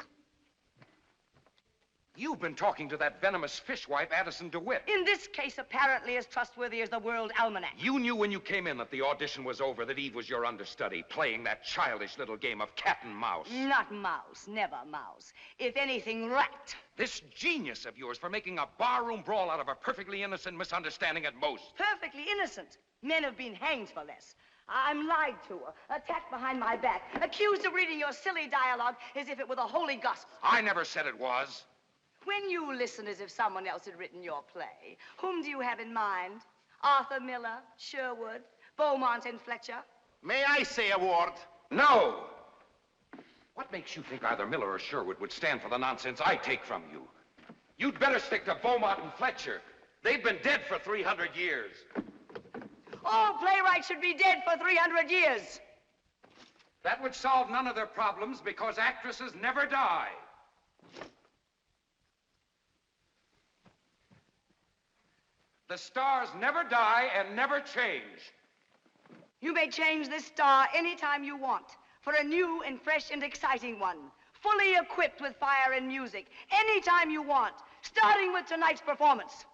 You've been talking to that venomous fishwife, Addison DeWitt. In this case, apparently as trustworthy as the World Almanac. You knew when you came in that the audition was over, that Eve was your understudy, playing that childish little game of cat and mouse. Not mouse, never mouse. If anything, rat. This genius of yours for making a barroom brawl out of a perfectly innocent misunderstanding at most. Perfectly innocent. Men have been hanged for less. I'm lied to, attacked behind my back, accused of reading your silly dialogue as if it were the holy gospel. I never said it was. When you listen as if someone else had written your play, whom do you have in mind? Arthur Miller, Sherwood, Beaumont, and Fletcher? May I say a word? No! What makes you think either Miller or Sherwood would stand for the nonsense I take from you? You'd better stick to Beaumont and Fletcher. They've been dead for 300 years. All playwrights should be dead for 300 years. That would solve none of their problems because actresses never die. The stars never die and never change. You may change this star anytime you want for a new and fresh and exciting one, fully equipped with fire and music, anytime you want, starting with tonight's performance.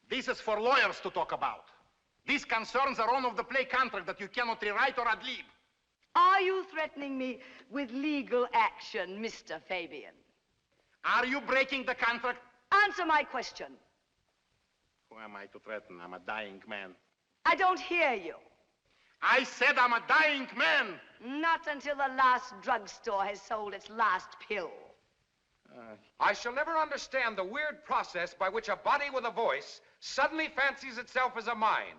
This is for lawyers to talk about. This concerns the run of the play contract that you cannot rewrite or ad lib. Are you threatening me with legal action, Mr. Fabian? Are you breaking the contract? Answer my question. Who am I to threaten? I'm a dying man. I don't hear you. I said I'm a dying man. Not until the last drugstore has sold its last pill. I shall never understand the weird process by which a body with a voice suddenly fancies itself as a mind.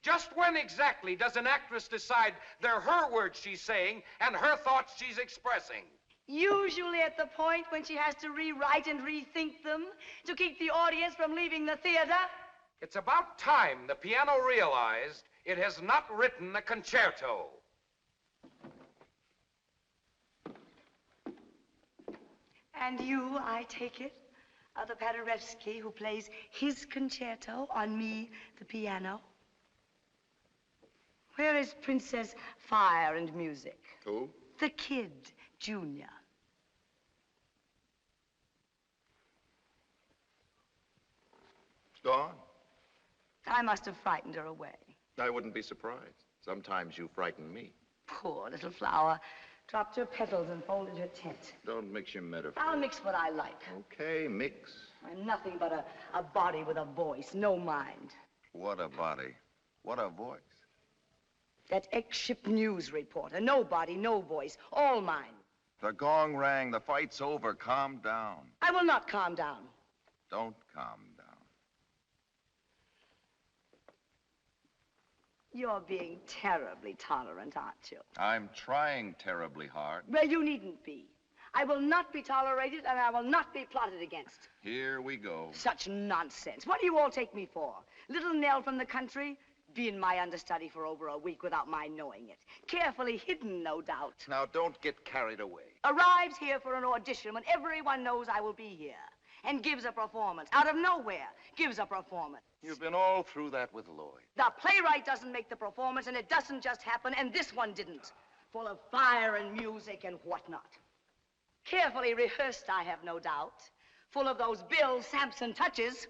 Just when exactly does an actress decide they're her words she's saying and her thoughts she's expressing? Usually at the point when she has to rewrite and rethink them to keep the audience from leaving the theater. It's about time the piano realized it has not written a concerto. And you, I take it, are the Paderewski who plays his concerto on me, the piano? Where is Princess Fire and Music? Who? The kid, Junior. Go on. I must have frightened her away. I wouldn't be surprised. Sometimes you frighten me. Poor little flower. Dropped her petals and folded her tent. Don't mix your metaphors. I'll mix what I like. Okay, mix. I'm nothing but a body with a voice, no mind. What a body. What a voice. That ex-ship news reporter. No body, no voice, all mine. The gong rang. The fight's over. Calm down. I will not calm down. Don't calm down. You're being terribly tolerant, aren't you? I'm trying terribly hard. Well, you needn't be. I will not be tolerated, and I will not be plotted against. Here we go. Such nonsense. What do you all take me for? Little Nell from the country? Been my understudy for over a week without my knowing it. Carefully hidden, no doubt. Now, don't get carried away. Arrives here for an audition when everyone knows I will be here. And gives a performance. Out of nowhere, gives a performance. You've been all through that with Lloyd. The playwright doesn't make the performance, and it doesn't just happen, and this one didn't. Full of fire and music and whatnot. Carefully rehearsed, I have no doubt. Full of those Bill Sampson touches.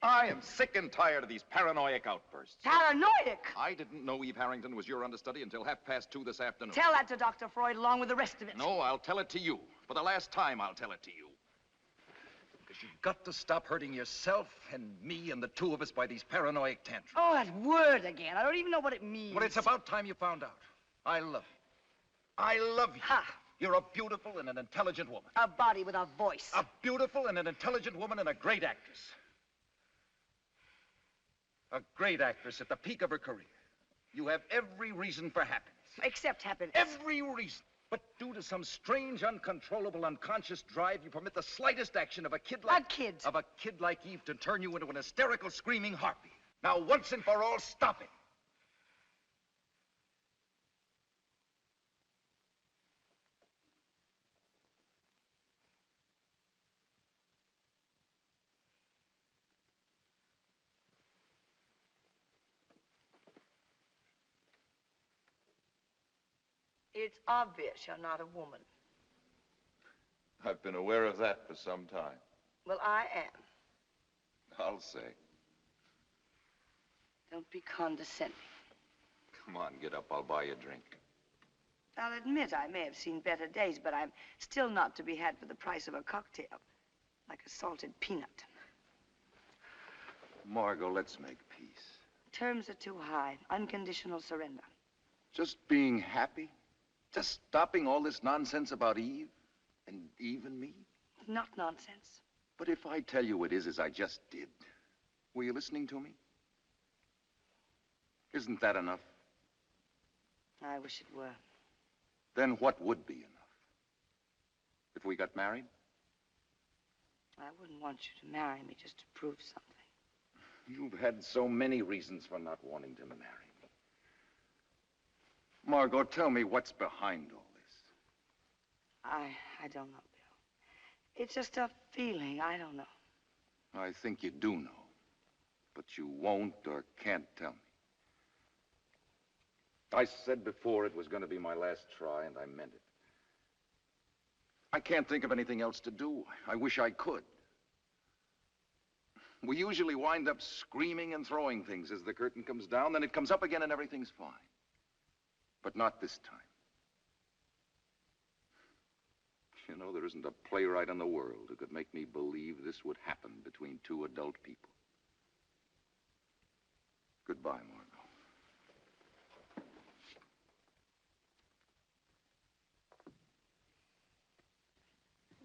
I am sick and tired of these paranoid outbursts. Paranoid? I didn't know Eve Harrington was your understudy until 2:30 this afternoon. Tell that to Dr. Freud along with the rest of it. No, I'll tell it to you. For the last time, I'll tell it to you. Because you've got to stop hurting yourself and me and the two of us by these paranoid tantrums. Oh, that word again. I don't even know what it means. Well, it's about time you found out. I love you. I love you. Ha! You're a beautiful and an intelligent woman. A body with a voice. A beautiful and an intelligent woman and a great actress. A great actress at the peak of her career. You have every reason for happiness. Except happiness. Every reason. But due to some strange, uncontrollable, unconscious drive, you permit the slightest action of a kid like... A kid. Of a kid like Eve to turn you into an hysterical, screaming harpy. Now, once and for all, stop it. It's obvious you're not a woman. I've been aware of that for some time. Well, I am. I'll say. Don't be condescending. Come on, get up. I'll buy you a drink. I'll admit I may have seen better days, but I'm still not to be had for the price of a cocktail. Like a salted peanut. Margo, let's make peace. Terms are too high. Unconditional surrender. Just being happy? Just stopping all this nonsense about Eve? And Eve and me? Not nonsense. But if I tell you it is as I just did, were you listening to me? Isn't that enough? I wish it were. Then what would be enough? If we got married? I wouldn't want you to marry me just to prove something. You've had so many reasons for not wanting to marry me. Margo, tell me what's behind all this. I don't know, Bill. It's just a feeling. I don't know. I think you do know. But you won't or can't tell me. I said before it was going to be my last try, and I meant it. I can't think of anything else to do. I wish I could. We usually wind up screaming and throwing things as the curtain comes down, then it comes up again and everything's fine. But not this time. You know, there isn't a playwright in the world who could make me believe this would happen between two adult people. Goodbye, Margo.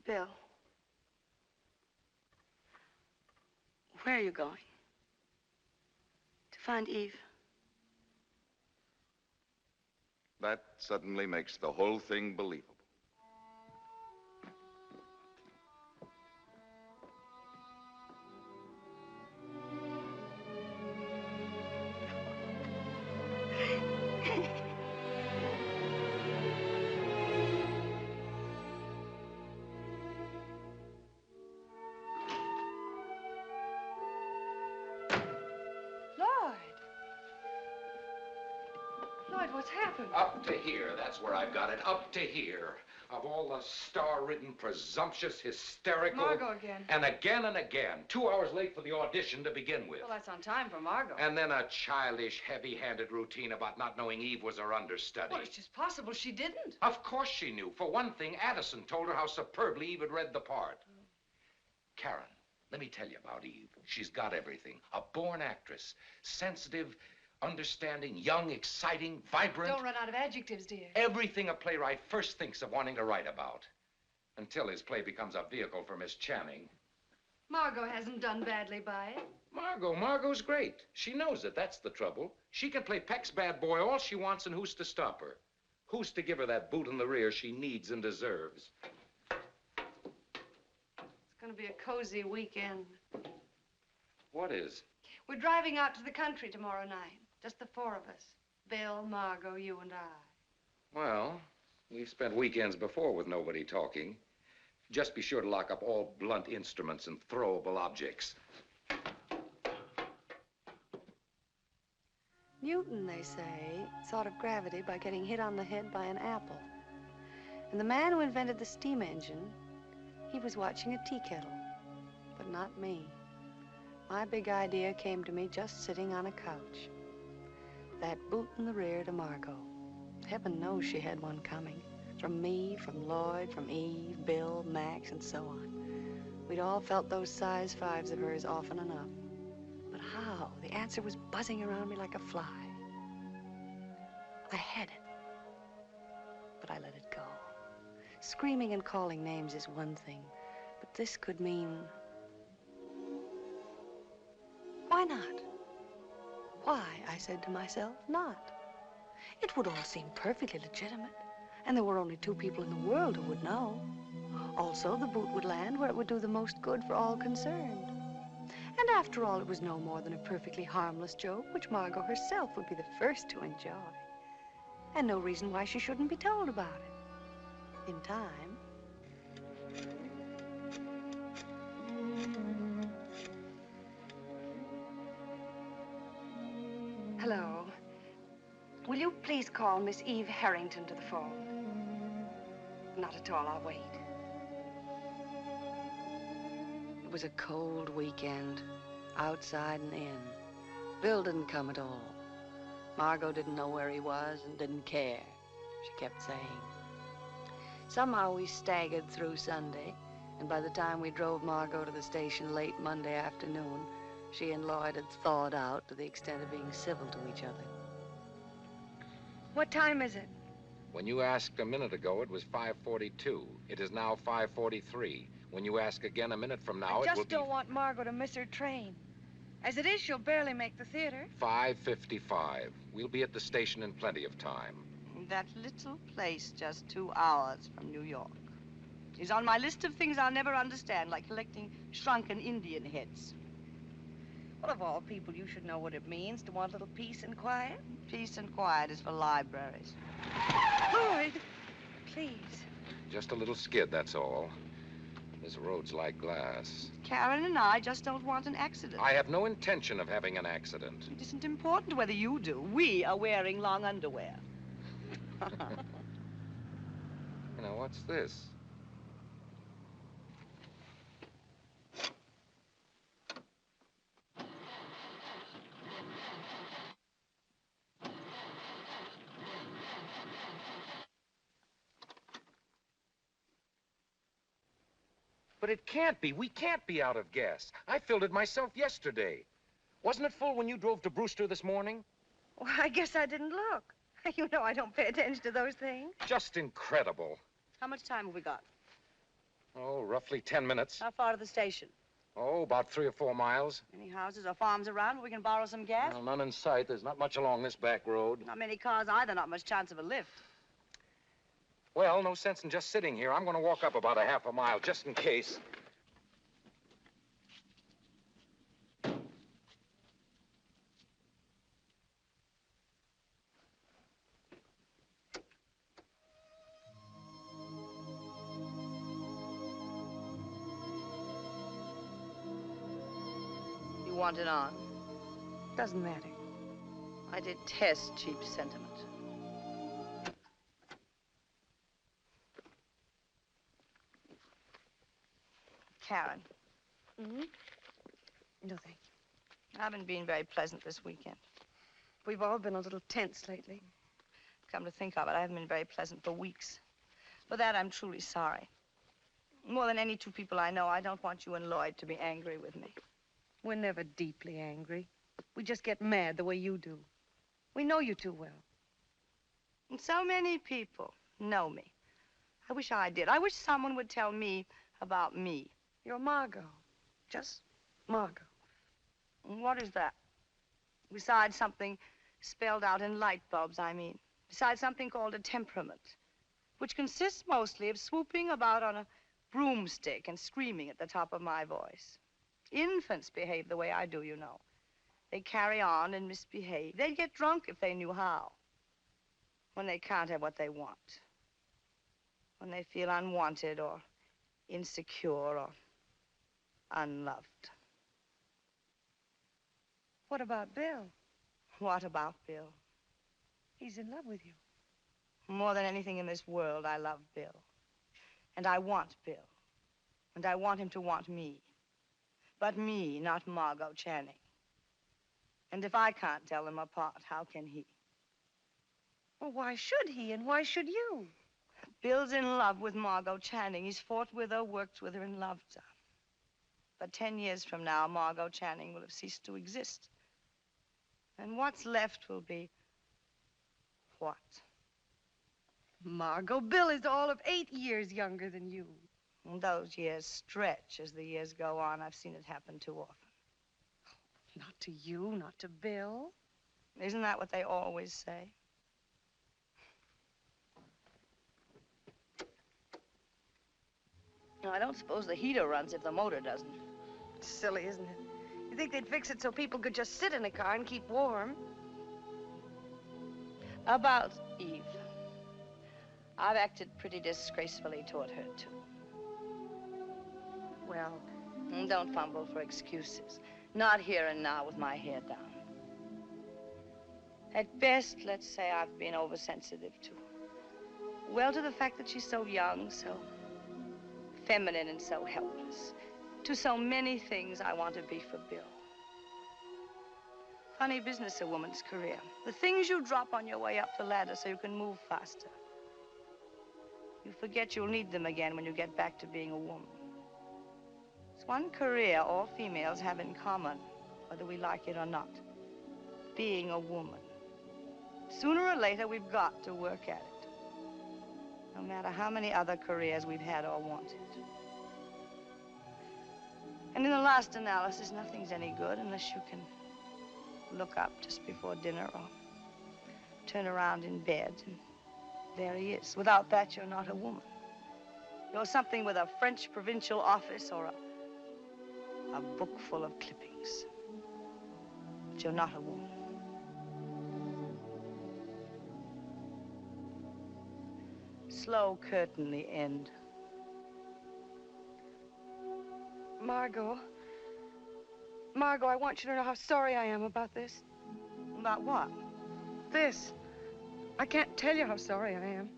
Bill, where are you going? To find Eve? That suddenly makes the whole thing believable. What's happened? Up to here, that's where I've got it. Up to here. Of all the star-ridden, presumptuous, hysterical... Margo again. And again and again. 2 hours late for the audition to begin with. Well, that's on time for Margo. And then a childish, heavy-handed routine about not knowing Eve was her understudy. Well, it's just possible she didn't. Of course she knew. For one thing, Addison told her how superbly Eve had read the part. Karen, let me tell you about Eve. She's got everything. A born actress. Sensitive, understanding, young, exciting, vibrant. Don't run out of adjectives, dear. Everything a playwright first thinks of wanting to write about. Until his play becomes a vehicle for Miss Channing. Margo hasn't done badly by it. Margo's great. She knows it, that's the trouble. She can play Peck's bad boy all she wants, and who's to stop her? Who's to give her that boot in the rear she needs and deserves? It's gonna be a cozy weekend. What is? We're driving out to the country tomorrow night. Just the four of us. Bill, Margo, you and I. Well, we've spent weekends before with nobody talking. Just be sure to lock up all blunt instruments and throwable objects. Newton, they say, thought of gravity by getting hit on the head by an apple. And the man who invented the steam engine, he was watching a tea kettle, but not me. My big idea came to me just sitting on a couch. That boot in the rear to Margo. Heaven knows she had one coming. From me, from Lloyd, from Eve, Bill, Max, and so on. We'd all felt those size fives of hers often enough. But how? The answer was buzzing around me like a fly. I had it, but I let it go. Screaming and calling names is one thing, but this could mean... Why not? Why, I said to myself, not? It would all seem perfectly legitimate, and there were only two people in the world who would know. Also, the boot would land where it would do the most good for all concerned. And after all, it was no more than a perfectly harmless joke, which Margo herself would be the first to enjoy. And no reason why she shouldn't be told about it. In time. Hello. Will you please call Miss Eve Harrington to the phone? Not at all, I'll wait. It was a cold weekend, outside and in. Bill didn't come at all. Margo didn't know where he was and didn't care, she kept saying. Somehow we staggered through Sunday, and by the time we drove Margo to the station late Monday afternoon, she and Lloyd had thawed out to the extent of being civil to each other. What time is it? When you asked a minute ago, it was 5:42. It is now 5:43. When you ask again a minute from now, it will be... I just don't want Margo to miss her train. As it is, she'll barely make the theater. 5:55. We'll be at the station in plenty of time. That little place just 2 hours from New York is on my list of things I'll never understand, like collecting shrunken Indian heads. Well, of all people, you should know what it means to want a little peace and quiet. Peace and quiet is for libraries. Lloyd, please. Just a little skid, that's all. This road's like glass. Karen and I just don't want an accident. I have no intention of having an accident. It isn't important whether you do. We are wearing long underwear. You know, what's this? But it can't be. We can't be out of gas. I filled it myself yesterday. Wasn't it full when you drove to Brewster this morning? Well, I guess I didn't look. You know I don't pay attention to those things. Just incredible. How much time have we got? Oh, roughly 10 minutes. How far to the station? Oh, about 3 or 4 miles. Any houses or farms around where we can borrow some gas? Well, none in sight. There's not much along this back road. Not many cars either, not much chance of a lift. Well, no sense in just sitting here. I'm going to walk up about a half a mile, just in case. You want it on? Doesn't matter. I detest cheap sentiment. Karen. Mm-hmm. No, thank you. I haven't been very pleasant this weekend. We've all been a little tense lately. Come to think of it, I haven't been very pleasant for weeks. For that, I'm truly sorry. More than any two people I know, I don't want you and Lloyd to be angry with me. We're never deeply angry. We just get mad the way you do. We know you too well. And so many people know me. I wish I did. I wish someone would tell me about me. You're Margo. Just Margo. What is that? Besides something spelled out in light bulbs, I mean. Besides something called a temperament, which consists mostly of swooping about on a broomstick and screaming at the top of my voice. Infants behave the way I do, you know. They carry on and misbehave. They'd get drunk if they knew how. When they can't have what they want. When they feel unwanted or insecure or unloved. What about Bill? What about Bill? He's in love with you. More than anything in this world, I love Bill. And I want Bill. And I want him to want me. But me, not Margo Channing. And if I can't tell them apart, how can he? Well, why should he and why should you? Bill's in love with Margo Channing. He's fought with her, worked with her, and loved her. But 10 years from now, Margo Channing will have ceased to exist. And what's left will be what? Margo, Bill is all of 8 years younger than you. And those years stretch as the years go on. I've seen it happen too often. Not to you, not to Bill. Isn't that what they always say? No, I don't suppose the heater runs if the motor doesn't. It's silly, isn't it? You think they'd fix it so people could just sit in a car and keep warm? About Eve. I've acted pretty disgracefully toward her, too. Well... Don't fumble for excuses. Not here and now with my hair down. At best, let's say I've been oversensitive to her. Well, to the fact that she's so young, so feminine and so helpless. To so many things I want to be for Bill. Funny business, a woman's career. The things you drop on your way up the ladder so you can move faster. You forget you'll need them again when you get back to being a woman. It's one career all females have in common, whether we like it or not. Being a woman. Sooner or later, we've got to work at it. No matter how many other careers we've had or wanted. And in the last analysis, nothing's any good unless you can look up just before dinner or turn around in bed and there he is. Without that, you're not a woman. You're something with a French provincial office or a book full of clippings. But you're not a woman. Slow curtain, the end. Margo, I want you to know how sorry I am about this. About what? This. I can't tell you how sorry I am.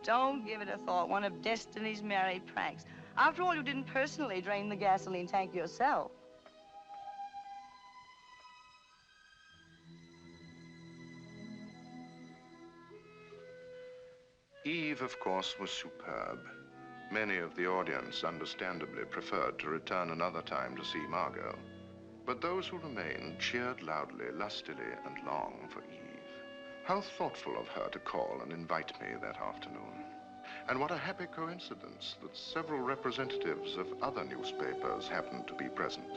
Don't give it a thought. One of Destiny's merry pranks. After all, you didn't personally drain the gasoline tank yourself. Eve, of course, was superb. Many of the audience understandably preferred to return another time to see Margo. But those who remained cheered loudly, lustily, and long for Eve. How thoughtful of her to call and invite me that afternoon. And what a happy coincidence that several representatives of other newspapers happened to be present.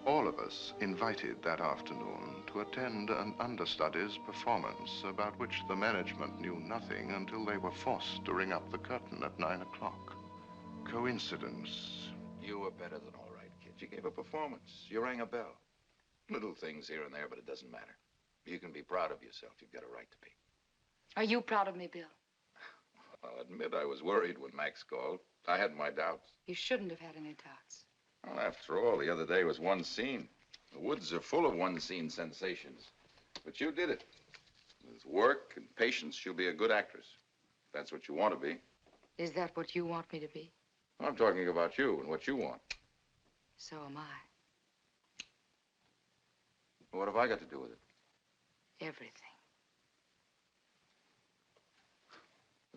All of us invited that afternoon to attend an understudy's performance about which the management knew nothing until they were forced to ring up the curtain at 9 o'clock. Coincidence. You were better than all right, kid. You gave a performance. You rang a bell. Little things here and there, but it doesn't matter. You can be proud of yourself. You've got a right to be. Are you proud of me, Bill? I'll admit I was worried when Max called. I had my doubts. You shouldn't have had any doubts. Well, after all, the other day was one scene. The woods are full of one-scene sensations. But you did it. With work and patience, you'll be a good actress. If that's what you want to be. Is that what you want me to be? I'm talking about you and what you want. So am I. What have I got to do with it? Everything.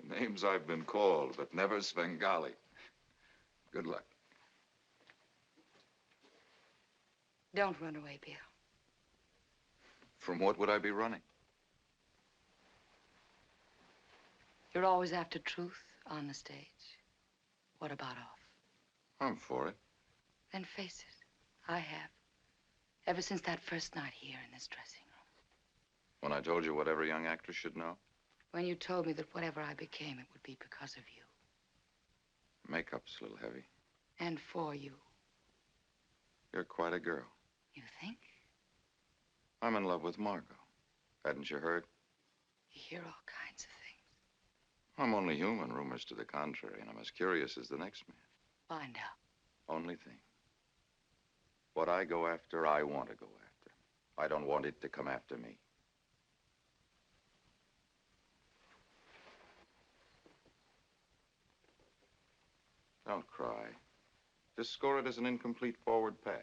The names I've been called, but never Svengali. Good luck. Don't run away, Bill. From what would I be running? You're always after truth on the stage. What about off? I'm for it. Then face it. I have. Ever since that first night here in this dressing room. When I told you what every young actress should know? When you told me that whatever I became, it would be because of you. Makeup's a little heavy. And for you. You're quite a girl. You think? I'm in love with Margo. Hadn't you heard? You hear all kinds of things. I'm only human, rumors to the contrary, and I'm as curious as the next man. Find out. Only thing. What I go after, I want to go after. I don't want it to come after me. Don't cry. Just score it as an incomplete forward pass.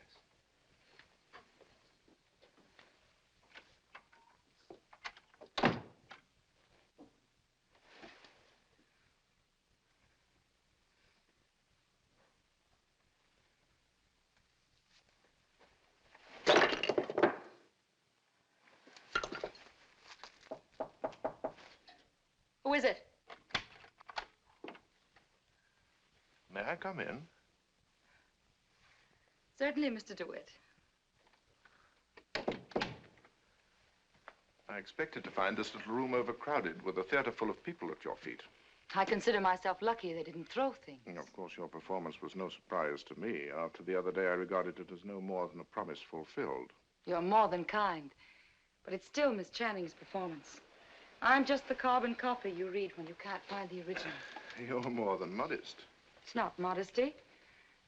Who is it? May I come in? Certainly, Mr. DeWitt. I expected to find this little room overcrowded with a theater full of people at your feet. I consider myself lucky they didn't throw things. Of course, your performance was no surprise to me. After the other day, I regarded it as no more than a promise fulfilled. You're more than kind. But it's still Miss Channing's performance. I'm just the carbon copy you read when you can't find the original. You're more than modest. It's not modesty.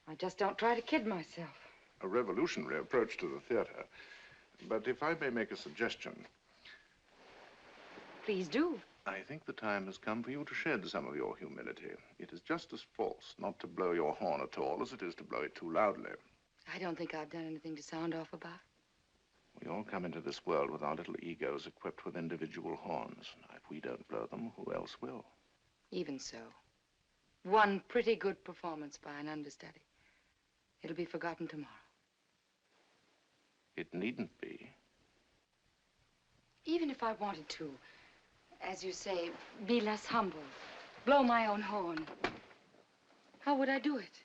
I just don't try to kid myself. A revolutionary approach to the theater. But if I may make a suggestion. Please do. I think the time has come for you to shed some of your humility. It is just as false not to blow your horn at all as it is to blow it too loudly. I don't think I've done anything to sound off about. We all come into this world with our little egos equipped with individual horns. Now, if we don't blow them, who else will? Even so. One pretty good performance by an understudy. It'll be forgotten tomorrow. It needn't be. Even if I wanted to, as you say, be less humble, blow my own horn, how would I do it?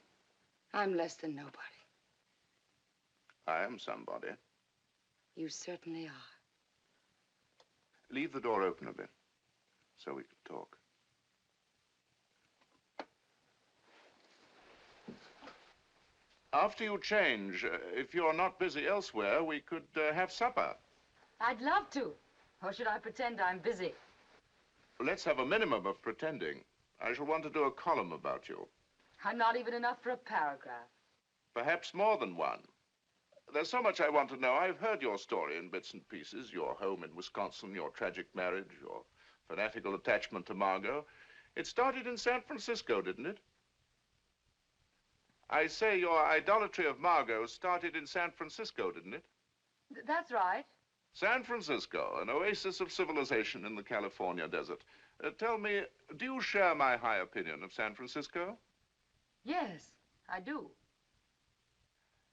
I'm less than nobody. I am somebody. You certainly are. Leave the door open a bit, so we can talk. After you change, if you're not busy elsewhere, we could have supper. I'd love to. Or should I pretend I'm busy? Let's have a minimum of pretending. I shall want to do a column about you. I'm not even enough for a paragraph. Perhaps more than one. There's so much I want to know. I've heard your story in bits and pieces. Your home in Wisconsin, your tragic marriage, your fanatical attachment to Margo. It started in San Francisco, didn't it? I say your idolatry of Margo started in San Francisco, didn't it? That's right. San Francisco, an oasis of civilization in the California desert. Tell me, do you share my high opinion of San Francisco? Yes, I do.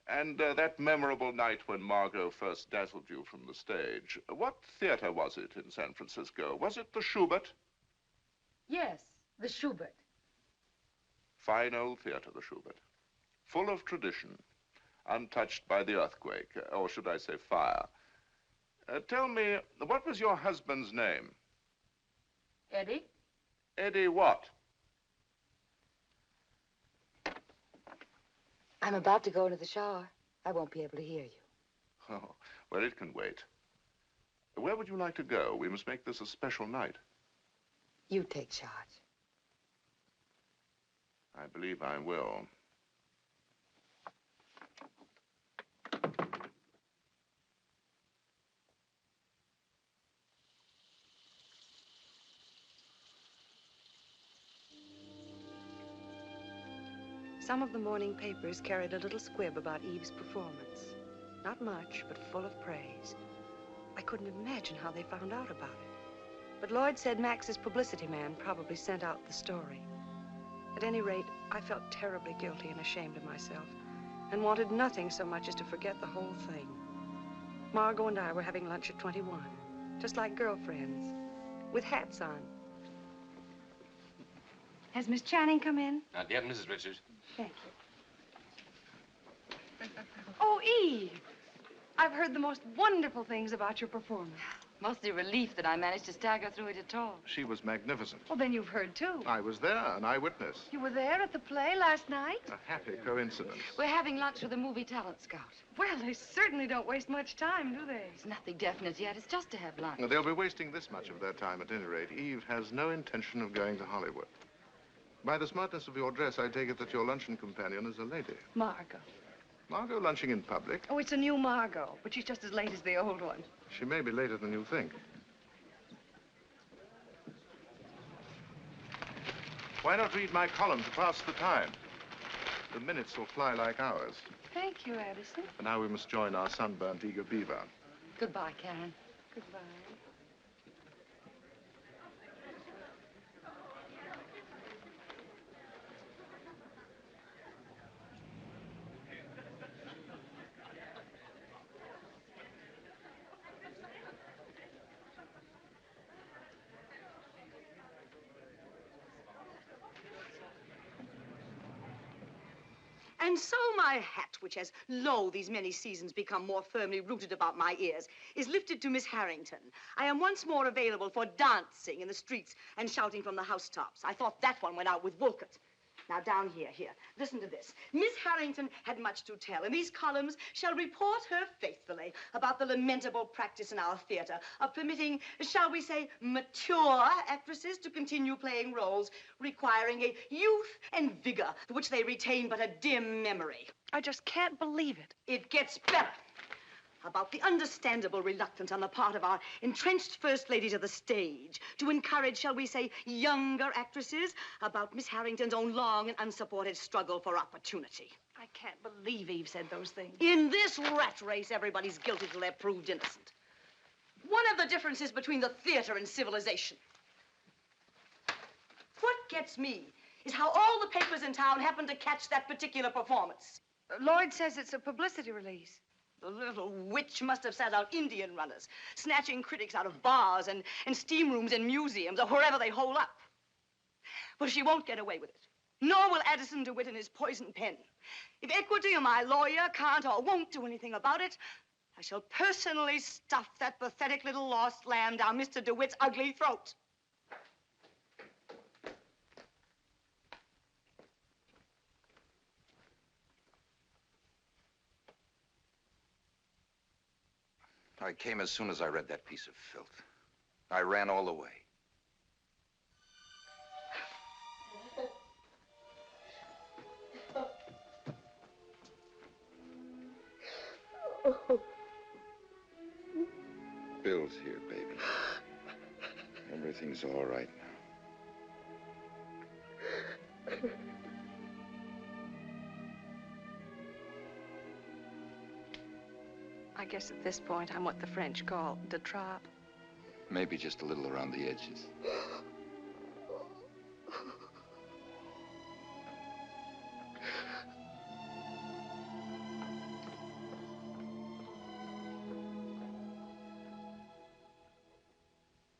And that memorable night when Margo first dazzled you from the stage, what theater was it in San Francisco? Was it the Schubert? Yes, the Schubert. Fine old theater, the Schubert. Full of tradition, untouched by the earthquake, or should I say fire. Tell me, what was your husband's name? Eddie? Eddie what? I'm about to go into the shower. I won't be able to hear you. Oh, well, it can wait. Where would you like to go? We must make this a special night. You take charge. I believe I will. Some of the morning papers carried a little squib about Eve's performance. Not much, but full of praise. I couldn't imagine how they found out about it. But Lloyd said Max's publicity man probably sent out the story. At any rate, I felt terribly guilty and ashamed of myself, and wanted nothing so much as to forget the whole thing. Margo and I were having lunch at 21, just like girlfriends, with hats on. Has Miss Channing come in? Not yet, Mrs. Richards. Thank you. Oh, Eve! I've heard the most wonderful things about your performance. Mostly relief that I managed to stagger through it at all. She was magnificent. Well, then you've heard, too. I was there, an eyewitness. You were there at the play last night? A happy coincidence. We're having lunch with a movie talent scout. Well, they certainly don't waste much time, do they? It's nothing definite yet. It's just to have lunch. They'll be wasting this much of their time at any rate. Eve has no intention of going to Hollywood. By the smartness of your dress, I take it that your luncheon companion is a lady. Margo. Margo lunching in public? Oh, it's a new Margo, but she's just as late as the old one. She may be later than you think. Why not read my column to pass the time? The minutes will fly like hours. Thank you, Addison. And now we must join our sunburnt eager beaver. Goodbye, Karen. Goodbye. And so my hat, which has, lo, these many seasons become more firmly rooted about my ears, is lifted to Miss Harrington. I am once more available for dancing in the streets and shouting from the housetops. I thought that one went out with Wolcott. Now, down here, listen to this. Miss Harrington had much to tell, and these columns shall report her faithfully about the lamentable practice in our theater of permitting, shall we say, mature actresses to continue playing roles requiring a youth and vigor for which they retain but a dim memory. I just can't believe it. It gets better. About the understandable reluctance on the part of our entrenched first ladies of the stage to encourage, shall we say, younger actresses, about Miss Harrington's own long and unsupported struggle for opportunity. I can't believe Eve said those things. In this rat race, everybody's guilty till they're proved innocent. One of the differences between the theater and civilization. What gets me is how all the papers in town happen to catch that particular performance. Lloyd says it's a publicity release. The little witch must have sent out Indian runners, snatching critics out of bars and steam rooms and museums or wherever they hole up. But she won't get away with it. Nor will Addison do it in his poison pen. If Equity or my lawyer can't or won't do anything about it, I shall personally stuff that pathetic little lost lamb down Mr. DeWitt's ugly throat. I came as soon as I read that piece of filth. I ran all the way. Bill's here, baby. Everything's all right now. I guess at this point, I'm what the French call de trop. Maybe just a little around the edges.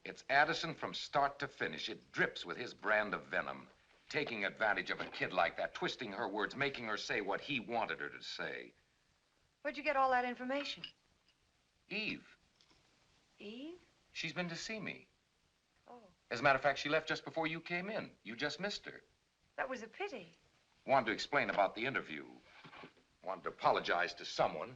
It's Addison from start to finish. It drips with his brand of venom. Taking advantage of a kid like that, twisting her words, making her say what he wanted her to say. Where'd you get all that information? Eve. Eve? She's been to see me. Oh, As a matter of fact, she left just before you came in. You just missed her. that was a pity. Wanted to explain about the interview. Wanted to apologize to someone.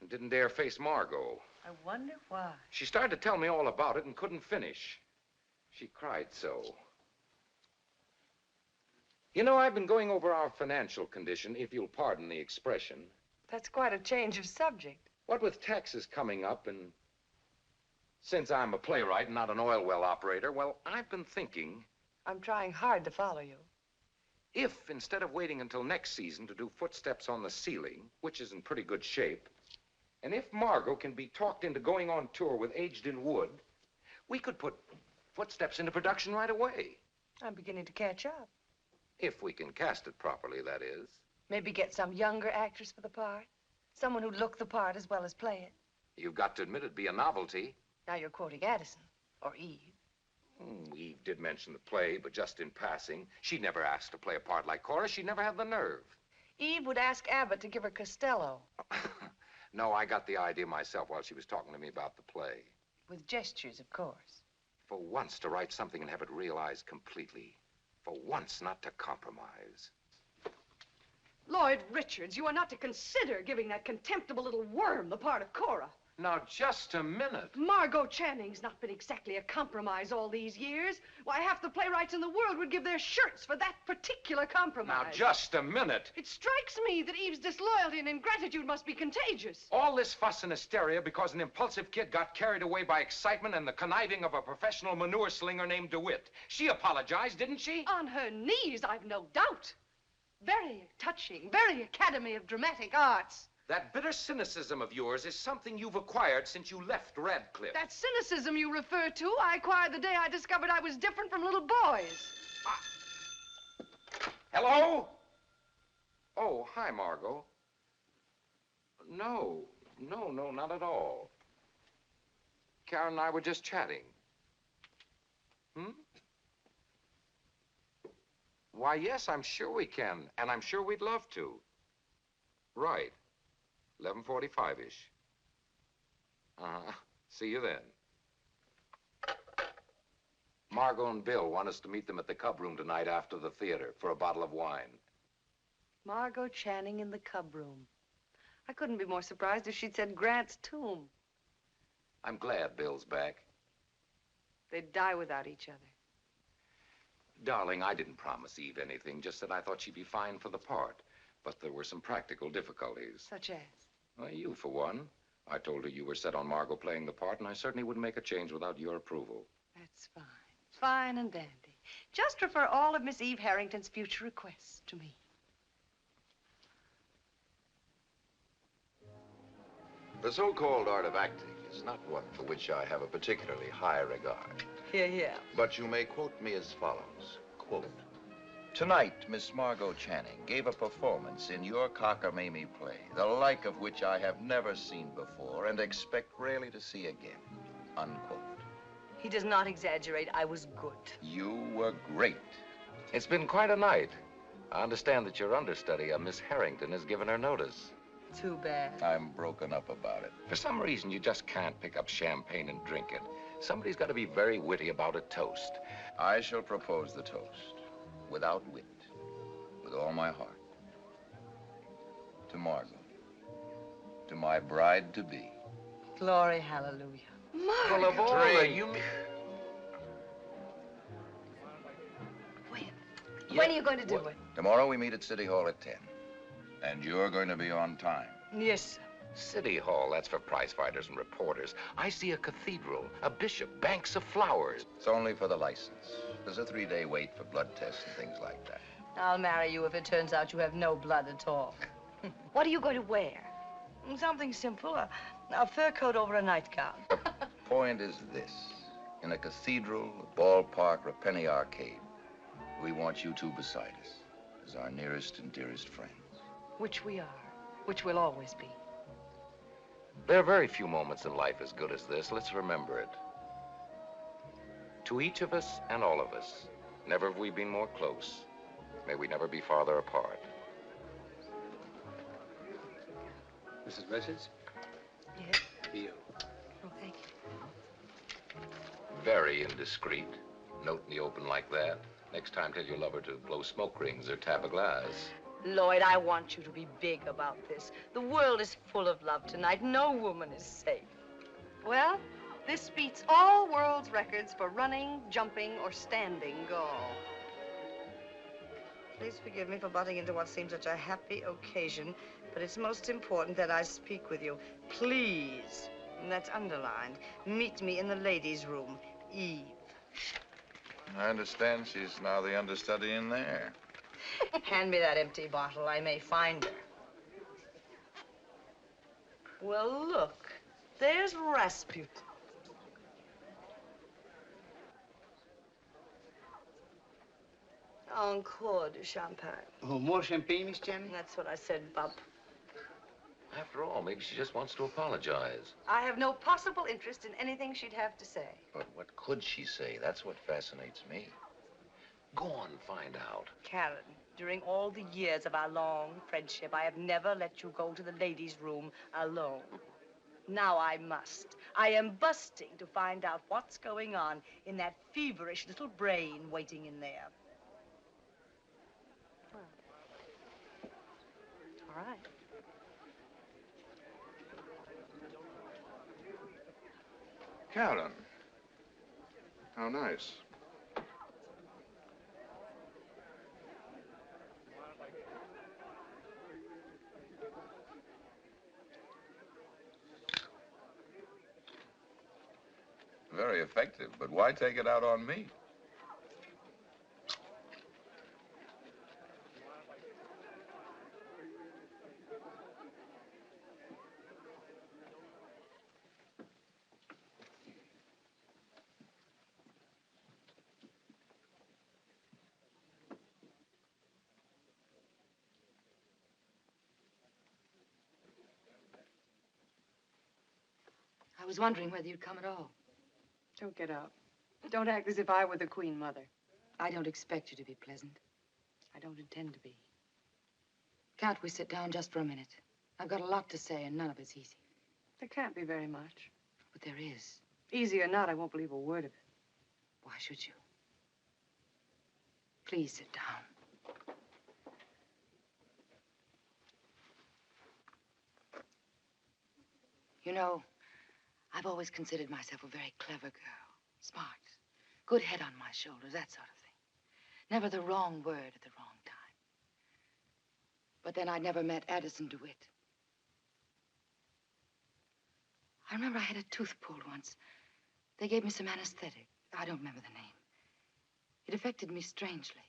And didn't dare face Margo. I wonder why. She started to tell me all about it and couldn't finish. She cried so. You know, I've been going over our financial condition, if you'll pardon the expression. That's quite a change of subject. What with taxes coming up and since I'm a playwright and not an oil well operator, well, I've been thinking I'm trying hard to follow you. if instead of waiting until next season to do Footsteps on the Ceiling, which is in pretty good shape, and if Margo can be talked into going on tour with Aged in Wood, we could put Footsteps into production right away. I'm beginning to catch up. If we can cast it properly, that is. Maybe get some younger actress for the part. Someone who'd look the part as well as play it. You've got to admit it'd be a novelty. Now you're quoting Addison. Or Eve. Eve did mention the play, but just in passing. She'd never asked to play a part like Cora. She'd never had the nerve. Eve would ask Abbott to give her Costello. No, I got the idea myself while she was talking to me about the play. With gestures, of course. For once, to write something and have it realized completely. For once, not to compromise. Lloyd Richards, you are not to consider giving that contemptible little worm the part of Cora. Now, just a minute. Margo Channing's not been exactly a compromise all these years. Why, half the playwrights in the world would give their shirts for that particular compromise. Now, just a minute. It strikes me that Eve's disloyalty and ingratitude must be contagious. All this fuss and hysteria because an impulsive kid got carried away by excitement and the conniving of a professional manure slinger named DeWitt. She apologized, didn't she? On her knees, I've no doubt. Very touching, very Academy of Dramatic Arts. That bitter cynicism of yours is something you've acquired since you left Radcliffe. That cynicism you refer to, I acquired the day I discovered I was different from little boys. Hello? Oh, hi, Margo. No, not at all. Karen and I were just chatting. Why, yes, I'm sure we can, and I'm sure we'd love to. Right. 11:45-ish. See you then. Margo and Bill want us to meet them at the Cub Room tonight after the theater for a bottle of wine. Margo Channing in the Cub Room. I couldn't be more surprised if she'd said Grant's tomb. I'm glad Bill's back. They'd die without each other. Darling, I didn't promise Eve anything, just that I thought she'd be fine for the part. But there were some practical difficulties. Such as? Well, you, for one. I told her you were set on Margo playing the part, and I certainly wouldn't make a change without your approval. That's fine. Fine and dandy. Just refer all of Miss Eve Harrington's future requests to me. The so-called art of acting is not one for which I have a particularly high regard. Yeah. But you may quote me as follows, quote, "Tonight, Miss Margo Channing gave a performance in your cockamamie play, the like of which I have never seen before and expect rarely to see again," unquote. He does not exaggerate. I was good. You were great. It's been quite a night. I understand that your understudy, Miss Harrington, has given her notice. Too bad. I'm broken up about it. For some reason, you just can't pick up champagne and drink it. Somebody's got to be very witty about a toast. I shall propose the toast, without wit, with all my heart. To Margo, to my bride-to-be. Glory, hallelujah. Full of all that you... When are you going to do it? Tomorrow we meet at City Hall at 10. And you're going to be on time. Yes, sir. City Hall, that's for prize fighters and reporters. I see a cathedral, a bishop, banks of flowers. It's only for the license. There's a 3-day wait for blood tests and things like that. I'll marry you if it turns out you have no blood at all. What are you going to wear? Something simple, a fur coat over a nightgown. The point is this. In a cathedral, a ballpark, or a penny arcade, we want you two beside us as our nearest and dearest friends. Which we are, which we'll always be. There are very few moments in life as good as this. Let's remember it. To each of us and all of us, never have we been more close. May we never be farther apart. Mrs. Richards? Yes? To you. Oh, thank you. Very indiscreet. Note in the open like that. Next time, tell your lover to blow smoke rings or tap a glass. Lloyd, I want you to be big about this. The world is full of love tonight. No woman is safe. Well, this beats all world's records for running, jumping, or standing gall. Please forgive me for butting into what seems such a happy occasion, but it's most important that I speak with you. Please, and that's underlined, meet me in the ladies' room. Eve. I understand she's now the understudy in there. Hand me that empty bottle. I may find her. Well, look. There's Rasputin. Encore du champagne. Oh, more champagne, Miss Jenny? That's what I said, Bub. After all, maybe she just wants to apologize. I have no possible interest in anything she'd have to say. But what could she say? That's what fascinates me. Go on, find out. Karen, during all the years of our long friendship, I have never let you go to the ladies' room alone. Now I must. I am busting to find out what's going on in that feverish little brain waiting in there. All right. Karen. How nice. Very effective, but why take it out on me? I was wondering whether you'd come at all. Don't get up. Don't act as if I were the Queen Mother. I don't expect you to be pleasant. I don't intend to be. Can't we sit down just for a minute? I've got a lot to say, and none of it's easy. There can't be very much. But there is. Easy or not, I won't believe a word of it. Why should you? Please sit down. You know, I've always considered myself a very clever girl. Smart. Good head on my shoulders, that sort of thing. Never the wrong word at the wrong time. But then I'd never met Addison DeWitt. I remember I had a tooth pulled once. They gave me some anesthetic. I don't remember the name. It affected me strangely.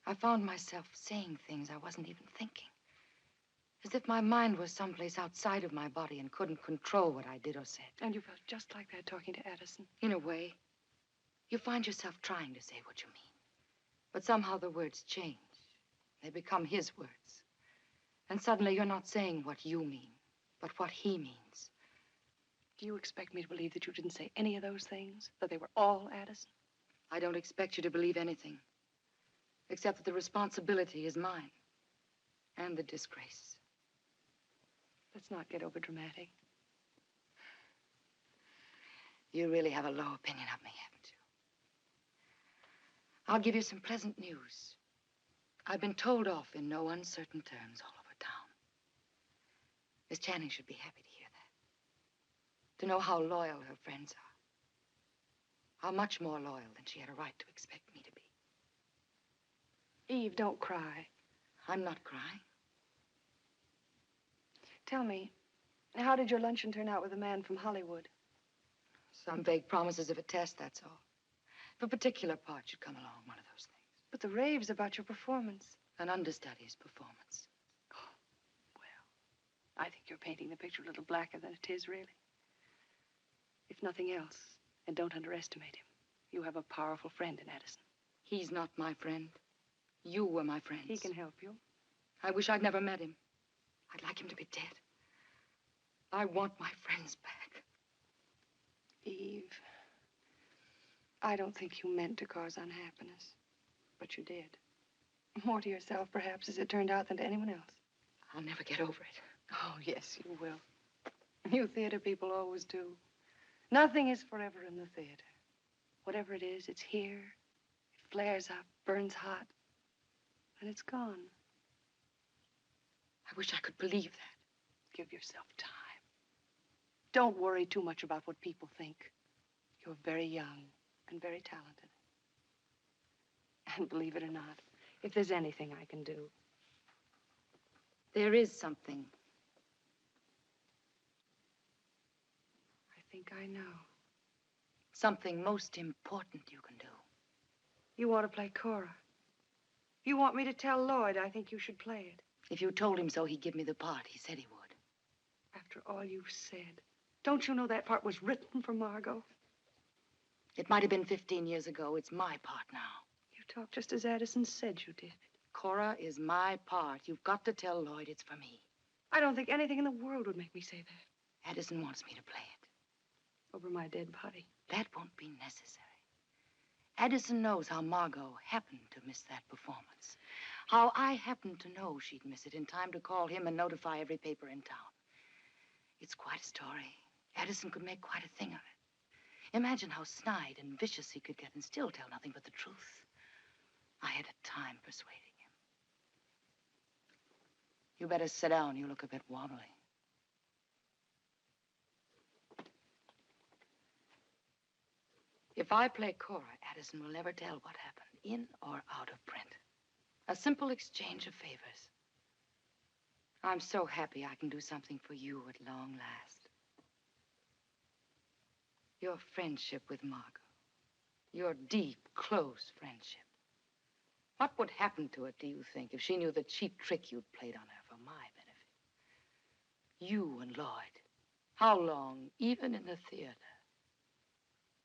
I found myself saying things I wasn't even thinking. As if my mind was someplace outside of my body and couldn't control what I did or said. And you felt just like that talking to Addison? In a way. You find yourself trying to say what you mean. But somehow the words change. They become his words. And suddenly you're not saying what you mean, but what he means. Do you expect me to believe that you didn't say any of those things? That they were all Addison? I don't expect you to believe anything. Except that the responsibility is mine. And the disgrace. Let's not get overdramatic. You really have a low opinion of me, haven't you? I'll give you some pleasant news. I've been told off in no uncertain terms all over town. Miss Channing should be happy to hear that. To know how loyal her friends are. How much more loyal than she had a right to expect me to be. Eve, don't cry. I'm not crying. Tell me, how did your luncheon turn out with the man from Hollywood? Some vague promises of a test, that's all. If a particular part should come along, one of those things. But the raves about your performance. An understudy's performance. Oh, well, I think you're painting the picture a little blacker than it is, really. If nothing else, and don't underestimate him, you have a powerful friend in Addison. He's not my friend. You were my friends. He can help you. I wish I'd never met him. I'd like him to be dead. I want my friends back. Eve. I don't think you meant to cause unhappiness, but you did. More to yourself, perhaps, as it turned out, than to anyone else. I'll never get over it. Oh, yes, you will. You theater people always do. Nothing is forever in the theater. Whatever it is, it's here. It flares up, burns hot, and it's gone. I wish I could believe that. Give yourself time. Don't worry too much about what people think. You're very young and very talented. And believe it or not, if there's anything I can do. There is something. I think I know. Something most important you can do. You want to play Cora. You want me to tell Lloyd I think you should play it. If you told him so, he'd give me the part. He said he would. After all you've said, don't you know that part was written for Margo? It might have been 15 years ago. It's my part now. You talk just as Addison said you did. Cora is my part. You've got to tell Lloyd it's for me. I don't think anything in the world would make me say that. Addison wants me to play it. Over my dead body. That won't be necessary. Addison knows how Margo happened to miss that performance. How I happened to know she'd miss it in time to call him and notify every paper in town. It's quite a story. Addison could make quite a thing of it. Imagine how snide and vicious he could get and still tell nothing but the truth. I had a time persuading him. You better sit down. You look a bit wobbly. If I play Cora, Addison will never tell what happened, in or out of print. A simple exchange of favors. I'm so happy I can do something for you at long last. Your friendship with Margo. Your deep, close friendship. What would happen to it, do you think, if she knew the cheap trick you'd played on her for my benefit? You and Lloyd. How long, even in the theater,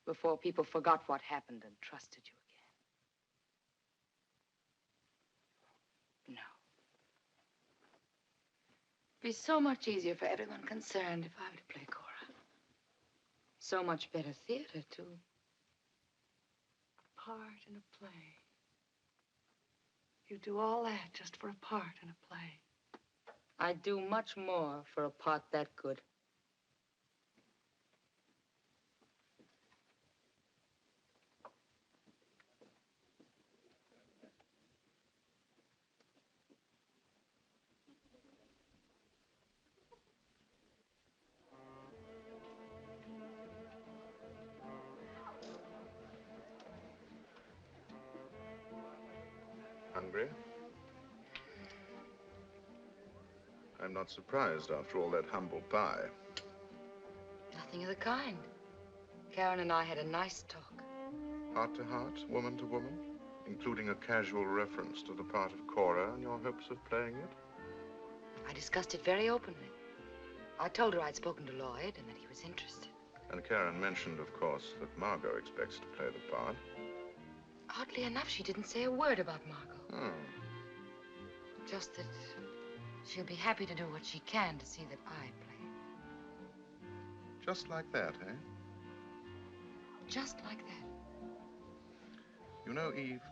before people forgot what happened and trusted you again? No. It'd be so much easier for everyone concerned if I were to play Cora. So much better theater, too. A part in a play. You do all that just for a part in a play. I'd do much more for a part that good. Hungry? I'm not surprised after all that humble pie. Nothing of the kind. Karen and I had a nice talk. Heart to heart, woman to woman, including a casual reference to the part of Cora and your hopes of playing it? I discussed it very openly. I told her I'd spoken to Lloyd and that he was interested. And Karen mentioned, of course, that Margo expects to play the part. Oddly enough, she didn't say a word about Margo. Hmm. Just that she'll be happy to do what she can to see that I play. Just like that, eh? Just like that. You know, Eve,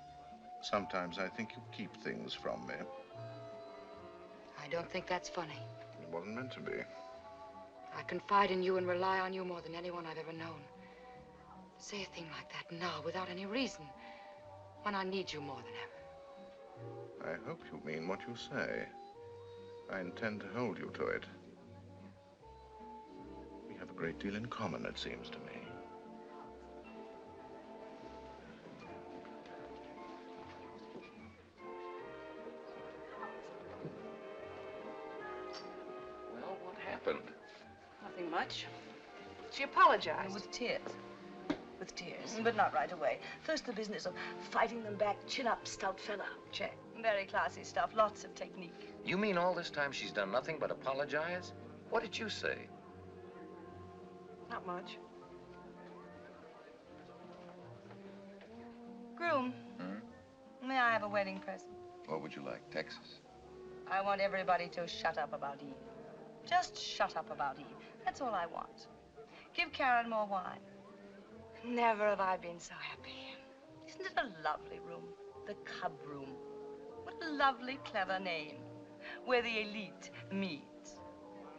sometimes I think you keep things from me. I don't think that's funny. It wasn't meant to be. I confide in you and rely on you more than anyone I've ever known. To say a thing like that now, without any reason, when I need you more than ever. I hope you mean what you say. I intend to hold you to it. We have a great deal in common, it seems to me. Well, what happened? Nothing much. She apologized. With tears. With tears. But not right away. First the business of fighting them back, chin up, stout fella. Check. Very classy stuff, lots of technique. You mean all this time she's done nothing but apologize? What did you say? Not much. Groom, may I have a wedding present? What would you like, Texas? I want everybody to shut up about Eve. Just shut up about Eve. That's all I want. Give Karen more wine. Never have I been so happy. Isn't it a lovely room? The Cub Room. What a lovely, clever name. Where the elite meet.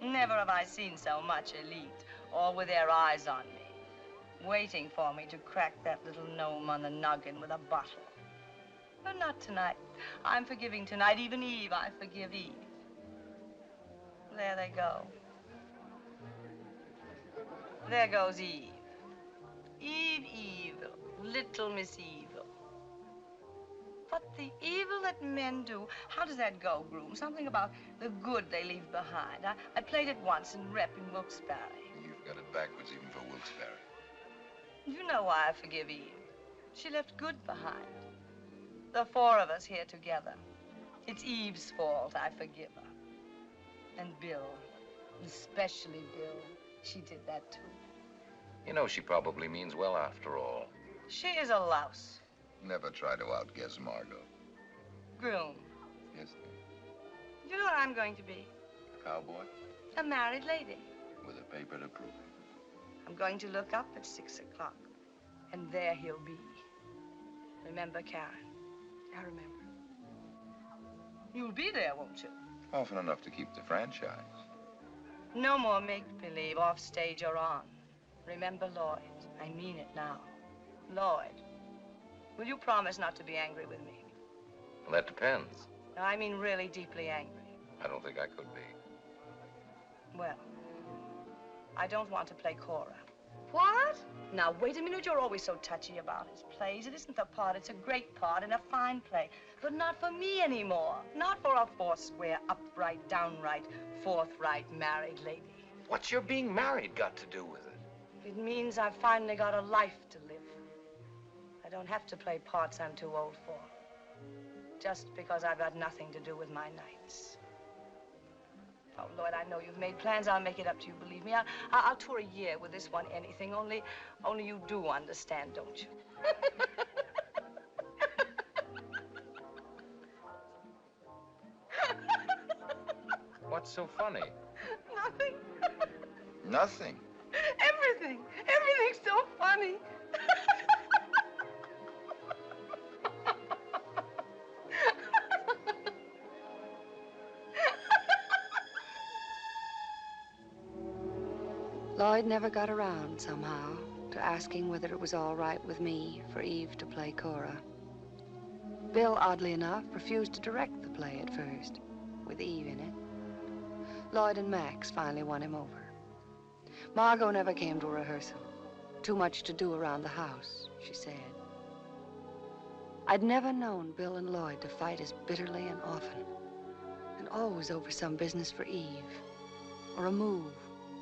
Never have I seen so much elite, all with their eyes on me, waiting for me to crack that little gnome on the noggin with a bottle. But not tonight. I'm forgiving tonight. Even Eve, I forgive Eve. There they go. There goes Eve. Eve Evil, little Miss Evil. But the evil that men do, how does that go, Groom? Something about the good they leave behind. I played it once in Rep in Wilkes-Barre. You've got it backwards even for Wilkes-Barre. You know why I forgive Eve. She left good behind. The four of us here together. It's Eve's fault I forgive her. And Bill, especially Bill, she did that too. You know, she probably means well after all. She is a louse. Never try to outguess Margo. Groom, Yes, you know what I'm going to be? cowboy A married lady. with a paper to prove it. I'm going to look up at 6 o'clock, and there he'll be. Remember, Karen? I remember. You'll be there, won't you? Often enough to keep the franchise. No more make-believe, off stage or on. Remember Lloyd. I mean it now. Lloyd, will you promise not to be angry with me? Well, that depends. No, I mean really deeply angry. I don't think I could be. Well, I don't want to play Cora. What? Now, wait a minute. You're always so touchy about his plays. It isn't the part. It's a great part and a fine play. But not for me anymore. Not for a four-square, upright, downright, forthright married lady. What's your being married got to do with it? It means I've finally got a life to live. I don't have to play parts I'm too old for. Just because I've got nothing to do with my nights. Oh, Lloyd, I know you've made plans. I'll make it up to you, believe me. I'll tour a year with this one, anything. Only you do understand, don't you? What's so funny? Nothing. Nothing. Everything. Everything's so funny. Lloyd never got around, somehow, to asking whether it was all right with me for Eve to play Cora. Bill, oddly enough, refused to direct the play at first, with Eve in it. Lloyd and Max finally won him over. Margo never came to rehearsal. Too much to do around the house, she said. I'd never known Bill and Lloyd to fight as bitterly and often, and always over some business for Eve, or a move,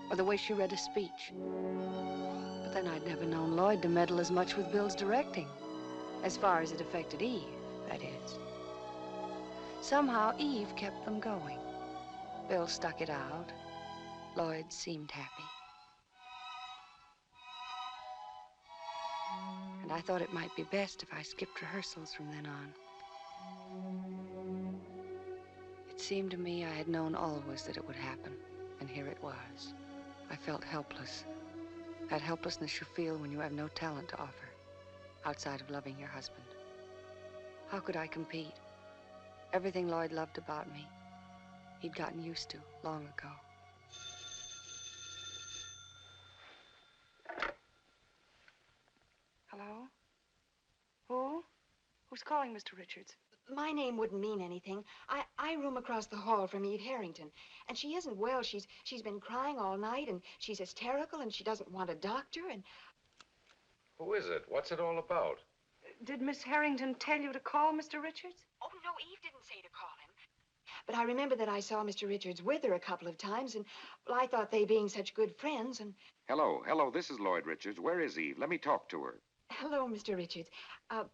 or the way she read a speech. But then I'd never known Lloyd to meddle as much with Bill's directing, as far as it affected Eve, that is. Somehow, Eve kept them going. Bill stuck it out. Lloyd seemed happy. And I thought it might be best if I skipped rehearsals from then on. It seemed to me I had known always that it would happen, and here it was. I felt helpless. That helplessness you feel when you have no talent to offer, outside of loving your husband. How could I compete? Everything Lloyd loved about me, he'd gotten used to long ago. Hello? Who? Who's calling, Mr. Richards? My name wouldn't mean anything. I room across the hall from Eve Harrington. And she isn't well. She's been crying all night, and she's hysterical, and she doesn't want a doctor, and... Who is it? What's it all about? Did Miss Harrington tell you to call Mr. Richards? Oh, no, Eve didn't say to call him. But I remember that I saw Mr. Richards with her a couple of times, and, well, I thought they being such good friends, and... Hello, this is Lloyd Richards. Where is Eve? Let me talk to her. Hello, Mr. Richards.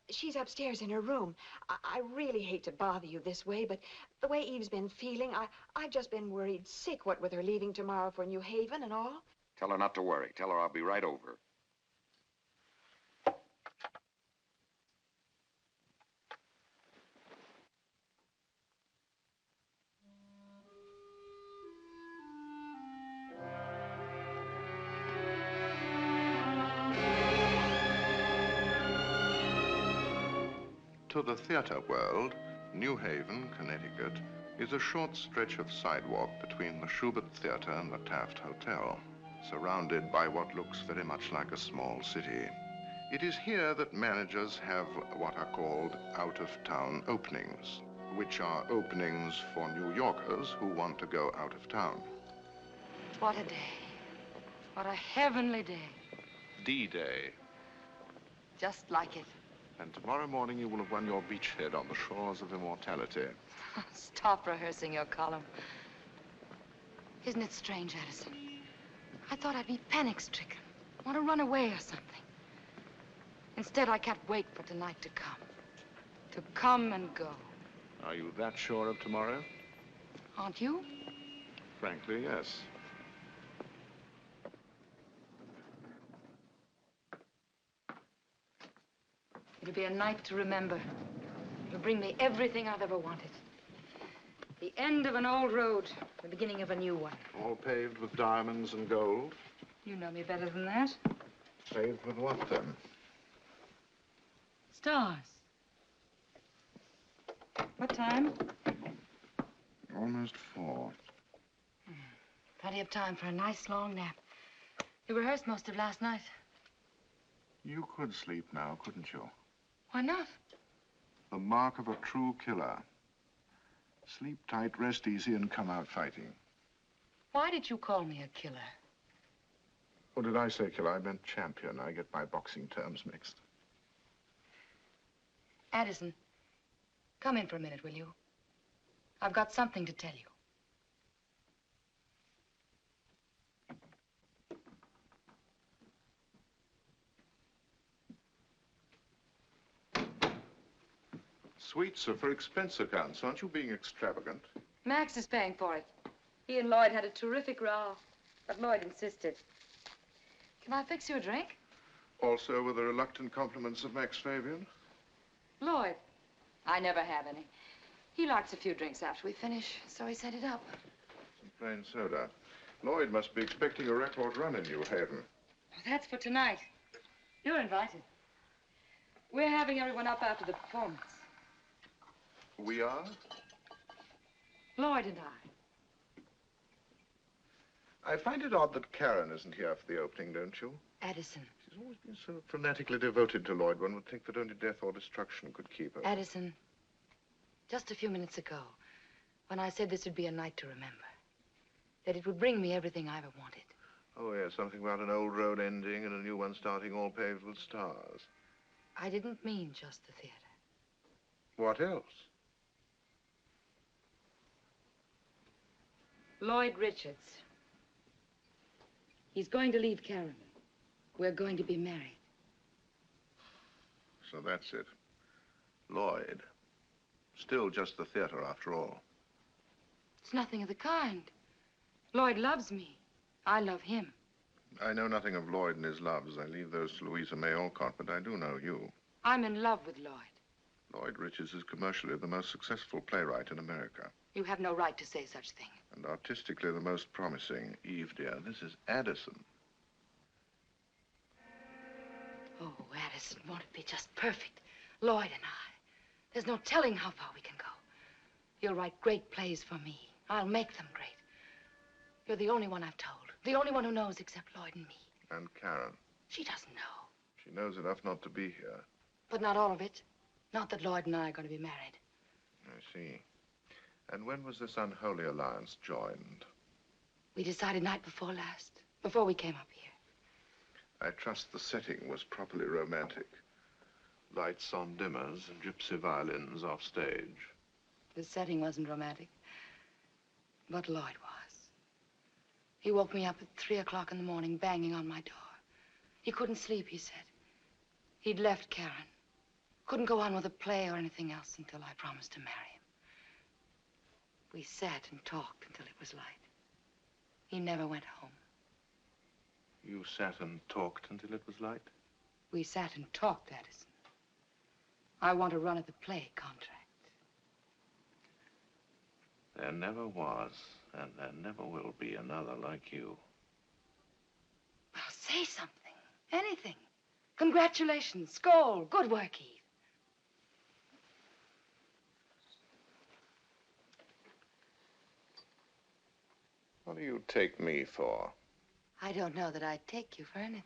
She's upstairs in her room. I really hate to bother you this way, but the way Eve's been feeling, I've just been worried sick, what with her leaving tomorrow for New Haven and all. Tell her not to worry. Tell her I'll be right over. To the theater world, New Haven, Connecticut, is a short stretch of sidewalk between the Schubert Theater and the Taft Hotel, surrounded by what looks very much like a small city. It is here that managers have what are called out-of-town openings, which are openings for New Yorkers who want to go out of town. What a day. What a heavenly day. D-Day. Just like it. And tomorrow morning you will have won your beachhead on the shores of immortality. Stop rehearsing your column. Isn't it strange, Addison? I thought I'd be panic-stricken, want to run away or something. Instead, I can't wait for tonight to come. To come and go. Are you that sure of tomorrow? Aren't you? Frankly, yes. It'll be a night to remember. It'll bring me everything I've ever wanted. The end of an old road, the beginning of a new one. All paved with diamonds and gold? You know me better than that. Paved with what, then? Stars. What time? Almost 4. Plenty of time for a nice long nap. You rehearsed most of last night. You could sleep now, couldn't you? Why not? The mark of a true killer. Sleep tight, rest easy, and come out fighting. Why did you call me a killer? What did I say, killer? I meant champion. I get my boxing terms mixed. Addison, come in for a minute, will you? I've got something to tell you. Sweets are for expense accounts. Aren't you being extravagant? Max is paying for it. He and Lloyd had a terrific row, but Lloyd insisted. Can I fix you a drink? Also with the reluctant compliments of Max Fabian? Lloyd. I never have any. He likes a few drinks after we finish, so he set it up. Some plain soda. Lloyd must be expecting a record run in New Haven. Well, that's for tonight. You're invited. We're having everyone up after the performance. We are? Lloyd and I. I find it odd that Karen isn't here for the opening, don't you? Addison. She's always been so fanatically devoted to Lloyd. One would think that only death or destruction could keep her. Addison, just a few minutes ago, when I said this would be a night to remember, that it would bring me everything I ever wanted. Oh, yeah, something about an old road ending and a new one starting, all paved with stars. I didn't mean just the theater. What else? Lloyd Richards. He's going to leave Karen. We're going to be married. So that's it. Lloyd. Still just the theater, after all. It's nothing of the kind. Lloyd loves me. I love him. I know nothing of Lloyd and his loves. I leave those to Louisa May Alcott, but I do know you. I'm in love with Lloyd. Lloyd Richards is commercially the most successful playwright in America. You have no right to say such thing. And artistically the most promising. Eve, dear, this is Addison. Oh, Addison, won't it be just perfect? Lloyd and I. There's no telling how far we can go. You'll write great plays for me. I'll make them great. You're the only one I've told. The only one who knows except Lloyd and me. And Karen. She doesn't know. She knows enough not to be here. But not all of it. Not that Lloyd and I are going to be married. I see. And when was this unholy alliance joined? We decided night before last, before we came up here. I trust the setting was properly romantic. Lights on dimmers and gypsy violins off stage. The setting wasn't romantic, but Lloyd was. He woke me up at 3 o'clock in the morning, banging on my door. He couldn't sleep, he said. He'd left Karen. Couldn't go on with a play or anything else until I promised to marry him. We sat and talked until it was light. He never went home. You sat and talked until it was light? We sat and talked, Addison. I want a run at the play contract. There never was, and there never will be another like you. Well, say something. Anything. Congratulations. Skål. Good work, Eve. What do you take me for? I don't know that I'd take you for anything.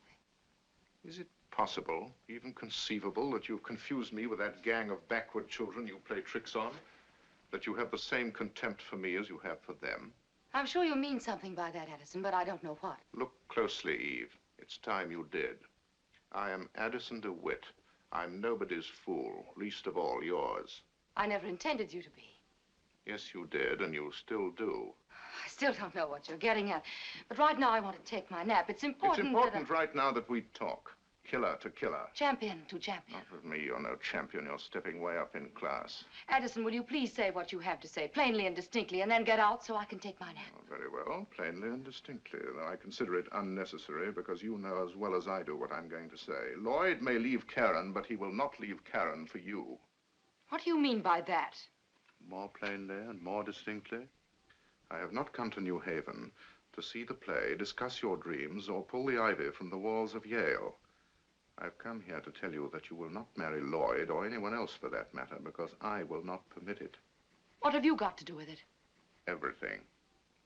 Is it possible, even conceivable, that you've confused me with that gang of backward children you play tricks on? That you have the same contempt for me as you have for them? I'm sure you mean something by that, Addison, but I don't know what. Look closely, Eve. It's time you did. I am Addison DeWitt. I'm nobody's fool, least of all yours. I never intended you to be. Yes, you did, and you still do. I still don't know what you're getting at. But right now I want to take my nap. It's important right now that we talk. Killer to killer. Champion to champion. Not with me, you're no champion. You're stepping way up in class. Addison, will you please say what you have to say, plainly and distinctly, and then get out so I can take my nap? Oh, very well, plainly and distinctly, though I consider it unnecessary because you know as well as I do what I'm going to say. Lloyd may leave Karen, but he will not leave Karen for you. What do you mean by that? More plainly and more distinctly, I have not come to New Haven to see the play, discuss your dreams, or pull the ivy from the walls of Yale. I've come here to tell you that you will not marry Lloyd, or anyone else for that matter, because I will not permit it. What have you got to do with it? Everything.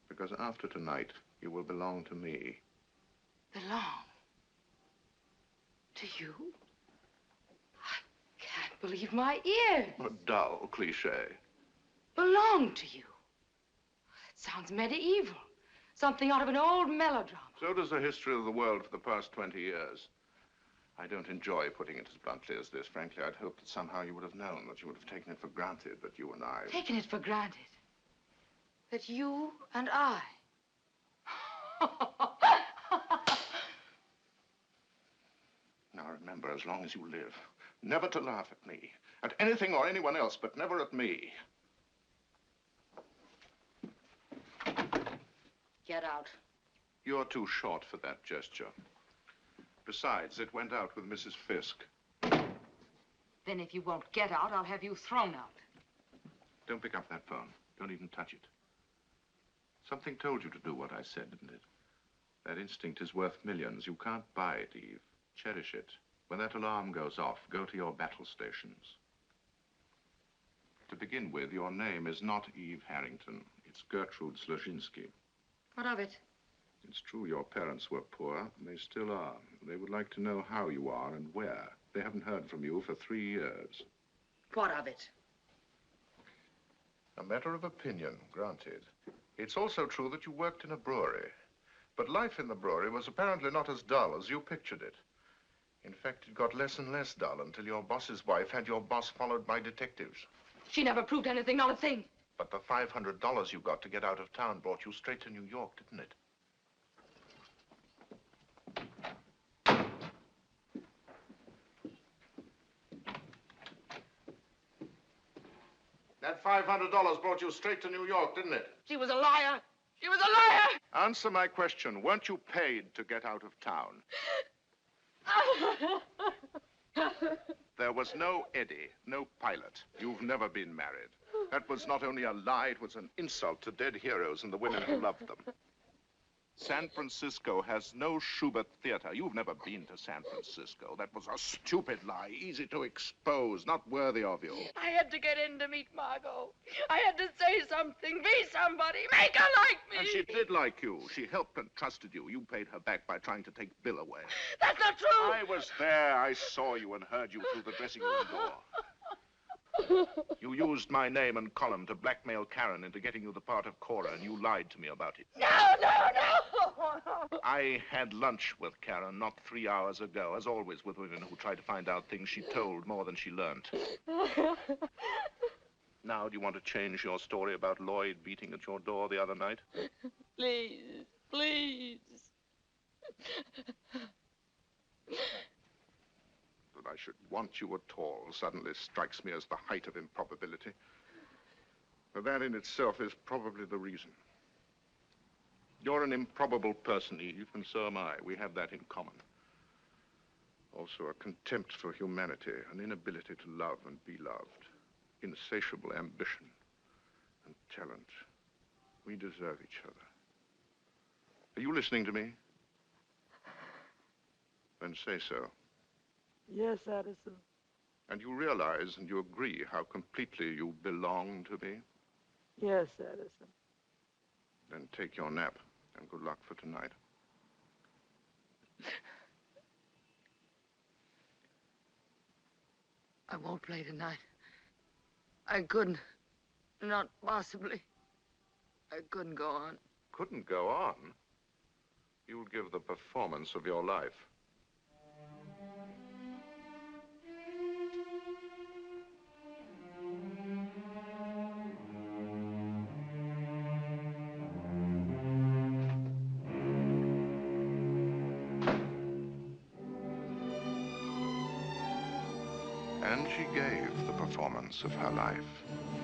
Because after tonight, you will belong to me. Belong? To you? I can't believe my ears. A dull cliche. Belong to you? It sounds medieval. Something out of an old melodrama. So does the history of the world for the past 20 years. I don't enjoy putting it as bluntly as this. Frankly, I'd hoped that somehow you would have known, that you would have taken it for granted that you and I... Taken it for granted? That you and I... Now remember, as long as you live, never to laugh at me. At anything or anyone else, but never at me. Get out. You're too short for that gesture. Besides, it went out with Mrs. Fisk. Then if you won't get out, I'll have you thrown out. Don't pick up that phone. Don't even touch it. Something told you to do what I said, didn't it? That instinct is worth millions. You can't buy it, Eve. Cherish it. When that alarm goes off, go to your battle stations. To begin with, your name is not Eve Harrington. It's Gertrude Slozinski. What of it? It's true your parents were poor, and they still are. They would like to know how you are and where. They haven't heard from you for 3 years. What of it? A matter of opinion, granted. It's also true that you worked in a brewery. But life in the brewery was apparently not as dull as you pictured it. In fact, it got less and less dull until your boss's wife had your boss followed by detectives. She never proved anything, not a thing. But the $500 you got to get out of town brought you straight to New York, didn't it? That $500 brought you straight to New York, didn't it? She was a liar. She was a liar! Answer my question. Weren't you paid to get out of town? There was no Eddie, no pilot. You've never been married. That was not only a lie, it was an insult to dead heroes and the women who loved them. San Francisco has no Schubert Theater. You've never been to San Francisco. That was a stupid lie, easy to expose, not worthy of you. I had to get in to meet Margo. I had to say something, be somebody, make her like me. And she did like you. She helped and trusted you. You paid her back by trying to take Bill away. That's not true. I was there. I saw you and heard you through the dressing room door. You used my name and column to blackmail Karen into getting you the part of Cora, and you lied to me about it. No, no, no! I had lunch with Karen not 3 hours ago, as always with women who try to find out things she told more than she learned. Now, do you want to change your story about Lloyd beating at your door the other night? Please, please. That I should want you at all suddenly strikes me as the height of improbability. But that in itself is probably the reason. You're an improbable person, Eve, and so am I. We have that in common. Also a contempt for humanity, an inability to love and be loved, insatiable ambition and talent. We deserve each other. Are you listening to me? Then say so. Yes, Addison. And you realize and you agree how completely you belong to me? Yes, Addison. Then take your nap. And good luck for tonight. I won't play tonight. I couldn't. Not possibly. I couldn't go on. Couldn't go on? You'll give the performance of your life. And she gave the performance of her life.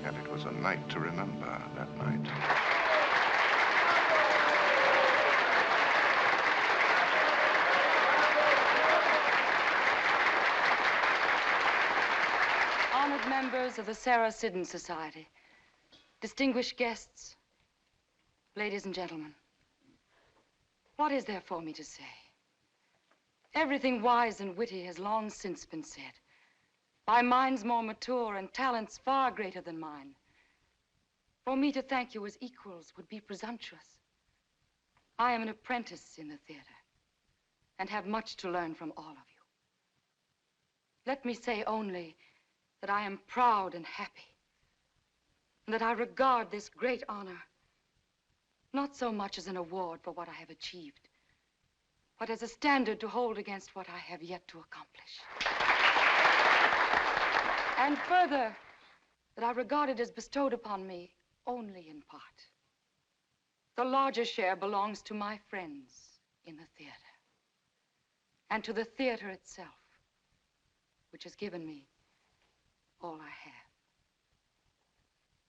And it was a night to remember that night. Honored members of the Sarah Siddons Society, distinguished guests, ladies and gentlemen, what is there for me to say? Everything wise and witty has long since been said by minds more mature and talents far greater than mine. For me to thank you as equals would be presumptuous. I am an apprentice in the theater and have much to learn from all of you. Let me say only that I am proud and happy, and that I regard this great honor not so much as an award for what I have achieved, but as a standard to hold against what I have yet to accomplish. And further, that I regard it as bestowed upon me only in part. The larger share belongs to my friends in the theater, and to the theater itself, which has given me all I have.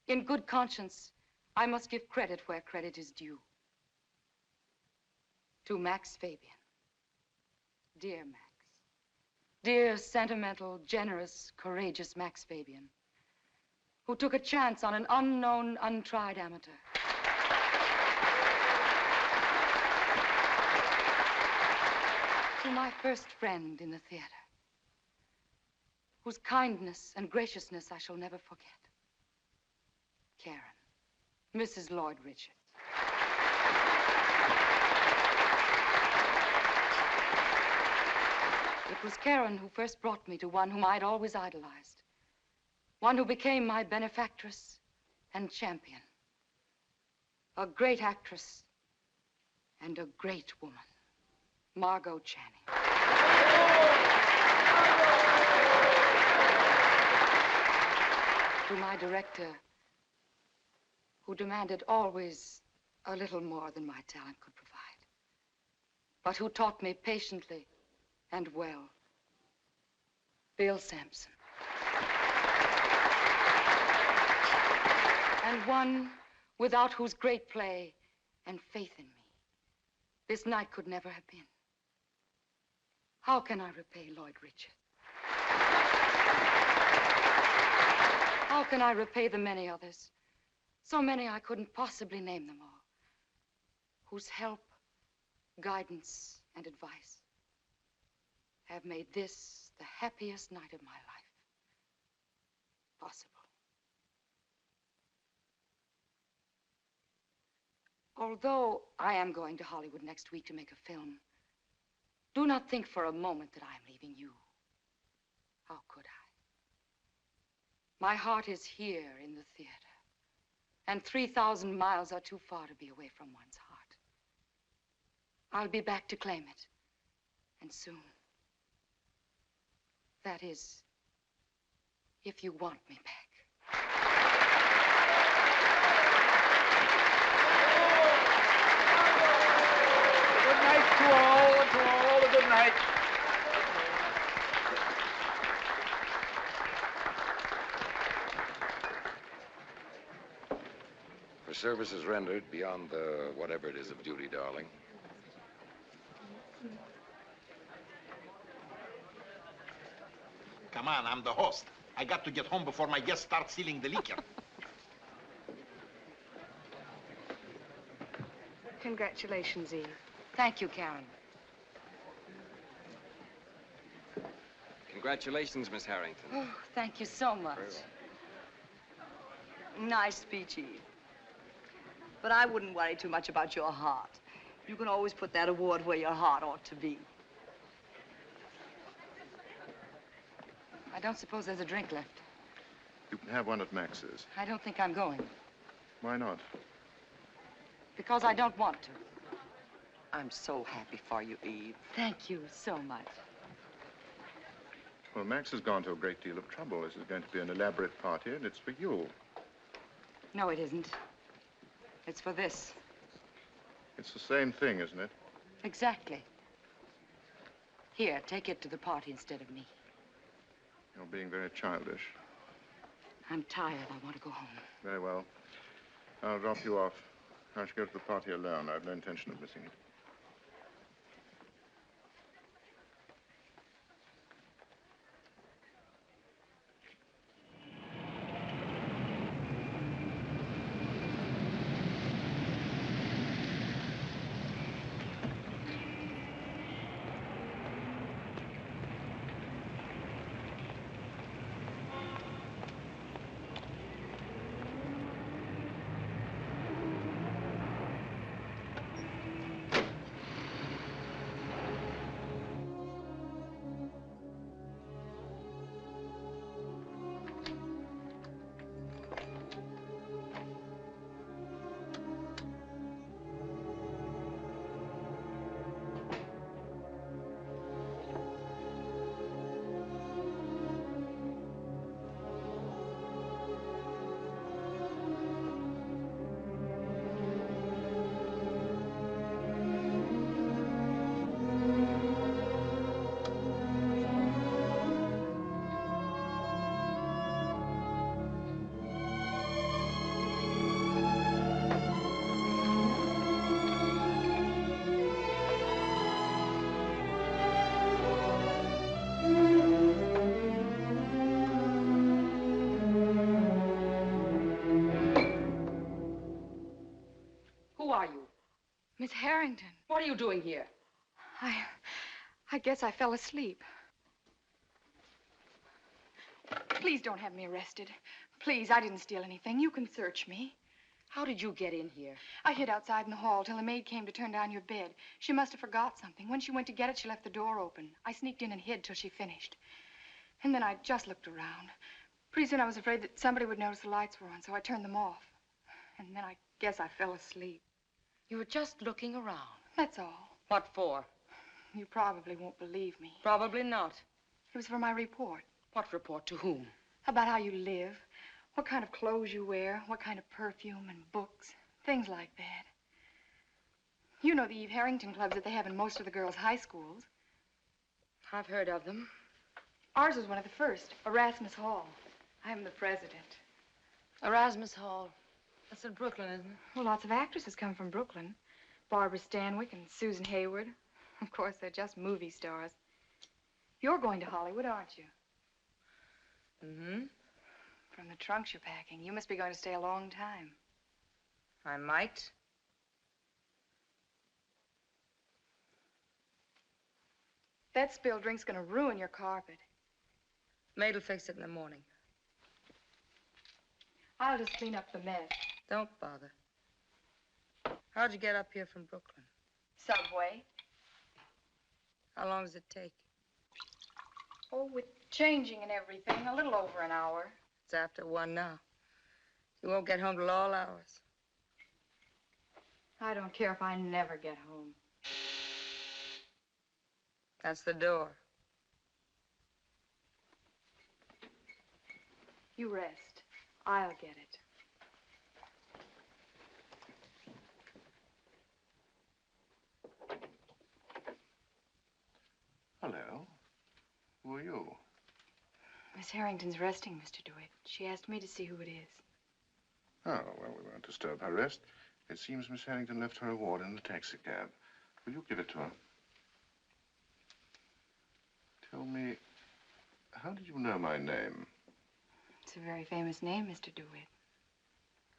In good conscience, I must give credit where credit is due. To Max Fabian. Dear Max. Dear, sentimental, generous, courageous Max Fabian, who took a chance on an unknown, untried amateur. To my first friend in the theater, whose kindness and graciousness I shall never forget. Karen, Mrs. Lloyd Richards. It was Karen who first brought me to one whom I'd always idolized. One who became my benefactress and champion. A great actress and a great woman. Margo Channing. To my director, who demanded always a little more than my talent could provide, but who taught me patiently and well, Bill Sampson. And one without whose great play and faith in me, this night could never have been. How can I repay Lloyd Richards? How can I repay the many others, so many I couldn't possibly name them all, whose help, guidance, and advice have made this the happiest night of my life possible. Although I am going to Hollywood next week to make a film, do not think for a moment that I am leaving you. How could I? My heart is here in the theater, and 3,000 miles are too far to be away from one's heart. I'll be back to claim it, and soon. That is, if you want me back. Good night to all, a good night. For services rendered beyond the whatever it is of duty, darling. Come on, I'm the host. I got to get home before my guests start stealing the liquor. Congratulations, Eve. Thank you, Karen. Congratulations, Miss Harrington. Oh, thank you so much. Nice speech, Eve. But I wouldn't worry too much about your heart. You can always put that award where your heart ought to be. I don't suppose there's a drink left. You can have one at Max's. I don't think I'm going. Why not? Because I don't want to. I'm so happy for you, Eve. Thank you so much. Well, Max has gone to a great deal of trouble. This is going to be an elaborate party, and it's for you. No, it isn't. It's for this. It's the same thing, isn't it? Exactly. Here, take it to the party instead of me. You're being very childish. I'm tired. I want to go home. Very well. I'll drop you off. I shall go to the party alone. I have no intention of missing it. Who are you? Miss Harrington. What are you doing here? I guess I fell asleep. Please don't have me arrested. Please, I didn't steal anything. You can search me. How did you get in here? I hid outside in the hall till the maid came to turn down your bed. She must have forgot something. When she went to get it, she left the door open. I sneaked in and hid till she finished. And then I just looked around. Pretty soon I was afraid that somebody would notice the lights were on, so I turned them off. And then I guess I fell asleep. You were just looking around. That's all. What for? You probably won't believe me. Probably not. It was for my report. What report? To whom? About how you live, what kind of clothes you wear, what kind of perfume and books, things like that. You know the Eve Harrington clubs that they have in most of the girls' high schools. I've heard of them. Ours was one of the first, Erasmus Hall. I'm the president. Erasmus Hall. That's in Brooklyn, isn't it? Well, lots of actresses come from Brooklyn. Barbara Stanwyck and Susan Hayward. Of course, they're just movie stars. You're going to Hollywood, aren't you? Mm-hmm. From the trunks you're packing, you must be going to stay a long time. I might. That spilled drink's gonna ruin your carpet. Maid'll fix it in the morning. I'll just clean up the mess. Don't bother. How'd you get up here from Brooklyn? Subway. How long does it take? Oh, with changing and everything, a little over an hour. It's after 1 now. You won't get home till all hours. I don't care if I never get home. That's the door. You rest. I'll get it. Hello. Who are you? Miss Harrington's resting, Mr. DeWitt. She asked me to see who it is. Oh, well, we won't disturb her rest. It seems Miss Harrington left her award in the taxicab. Will you give it to her? Tell me, how did you know my name? It's a very famous name, Mr. DeWitt.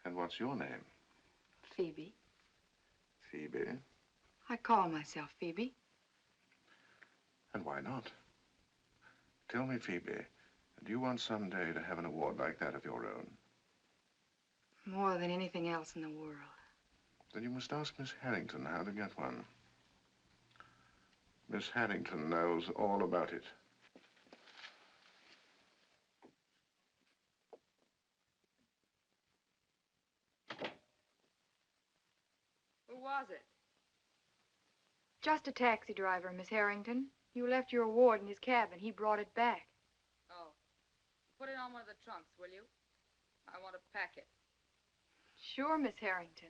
And what's your name? Phoebe. Phoebe? I call myself Phoebe. And why not? Tell me, Phoebe, do you want someday to have an award like that of your own? More than anything else in the world. Then you must ask Miss Harrington how to get one. Miss Harrington knows all about it. Who was it? Just a taxi driver, Miss Harrington. You left your award in his cabin. He brought it back. Oh. Put it on one of the trunks, will you? I want to pack it. Sure, Miss Harrington.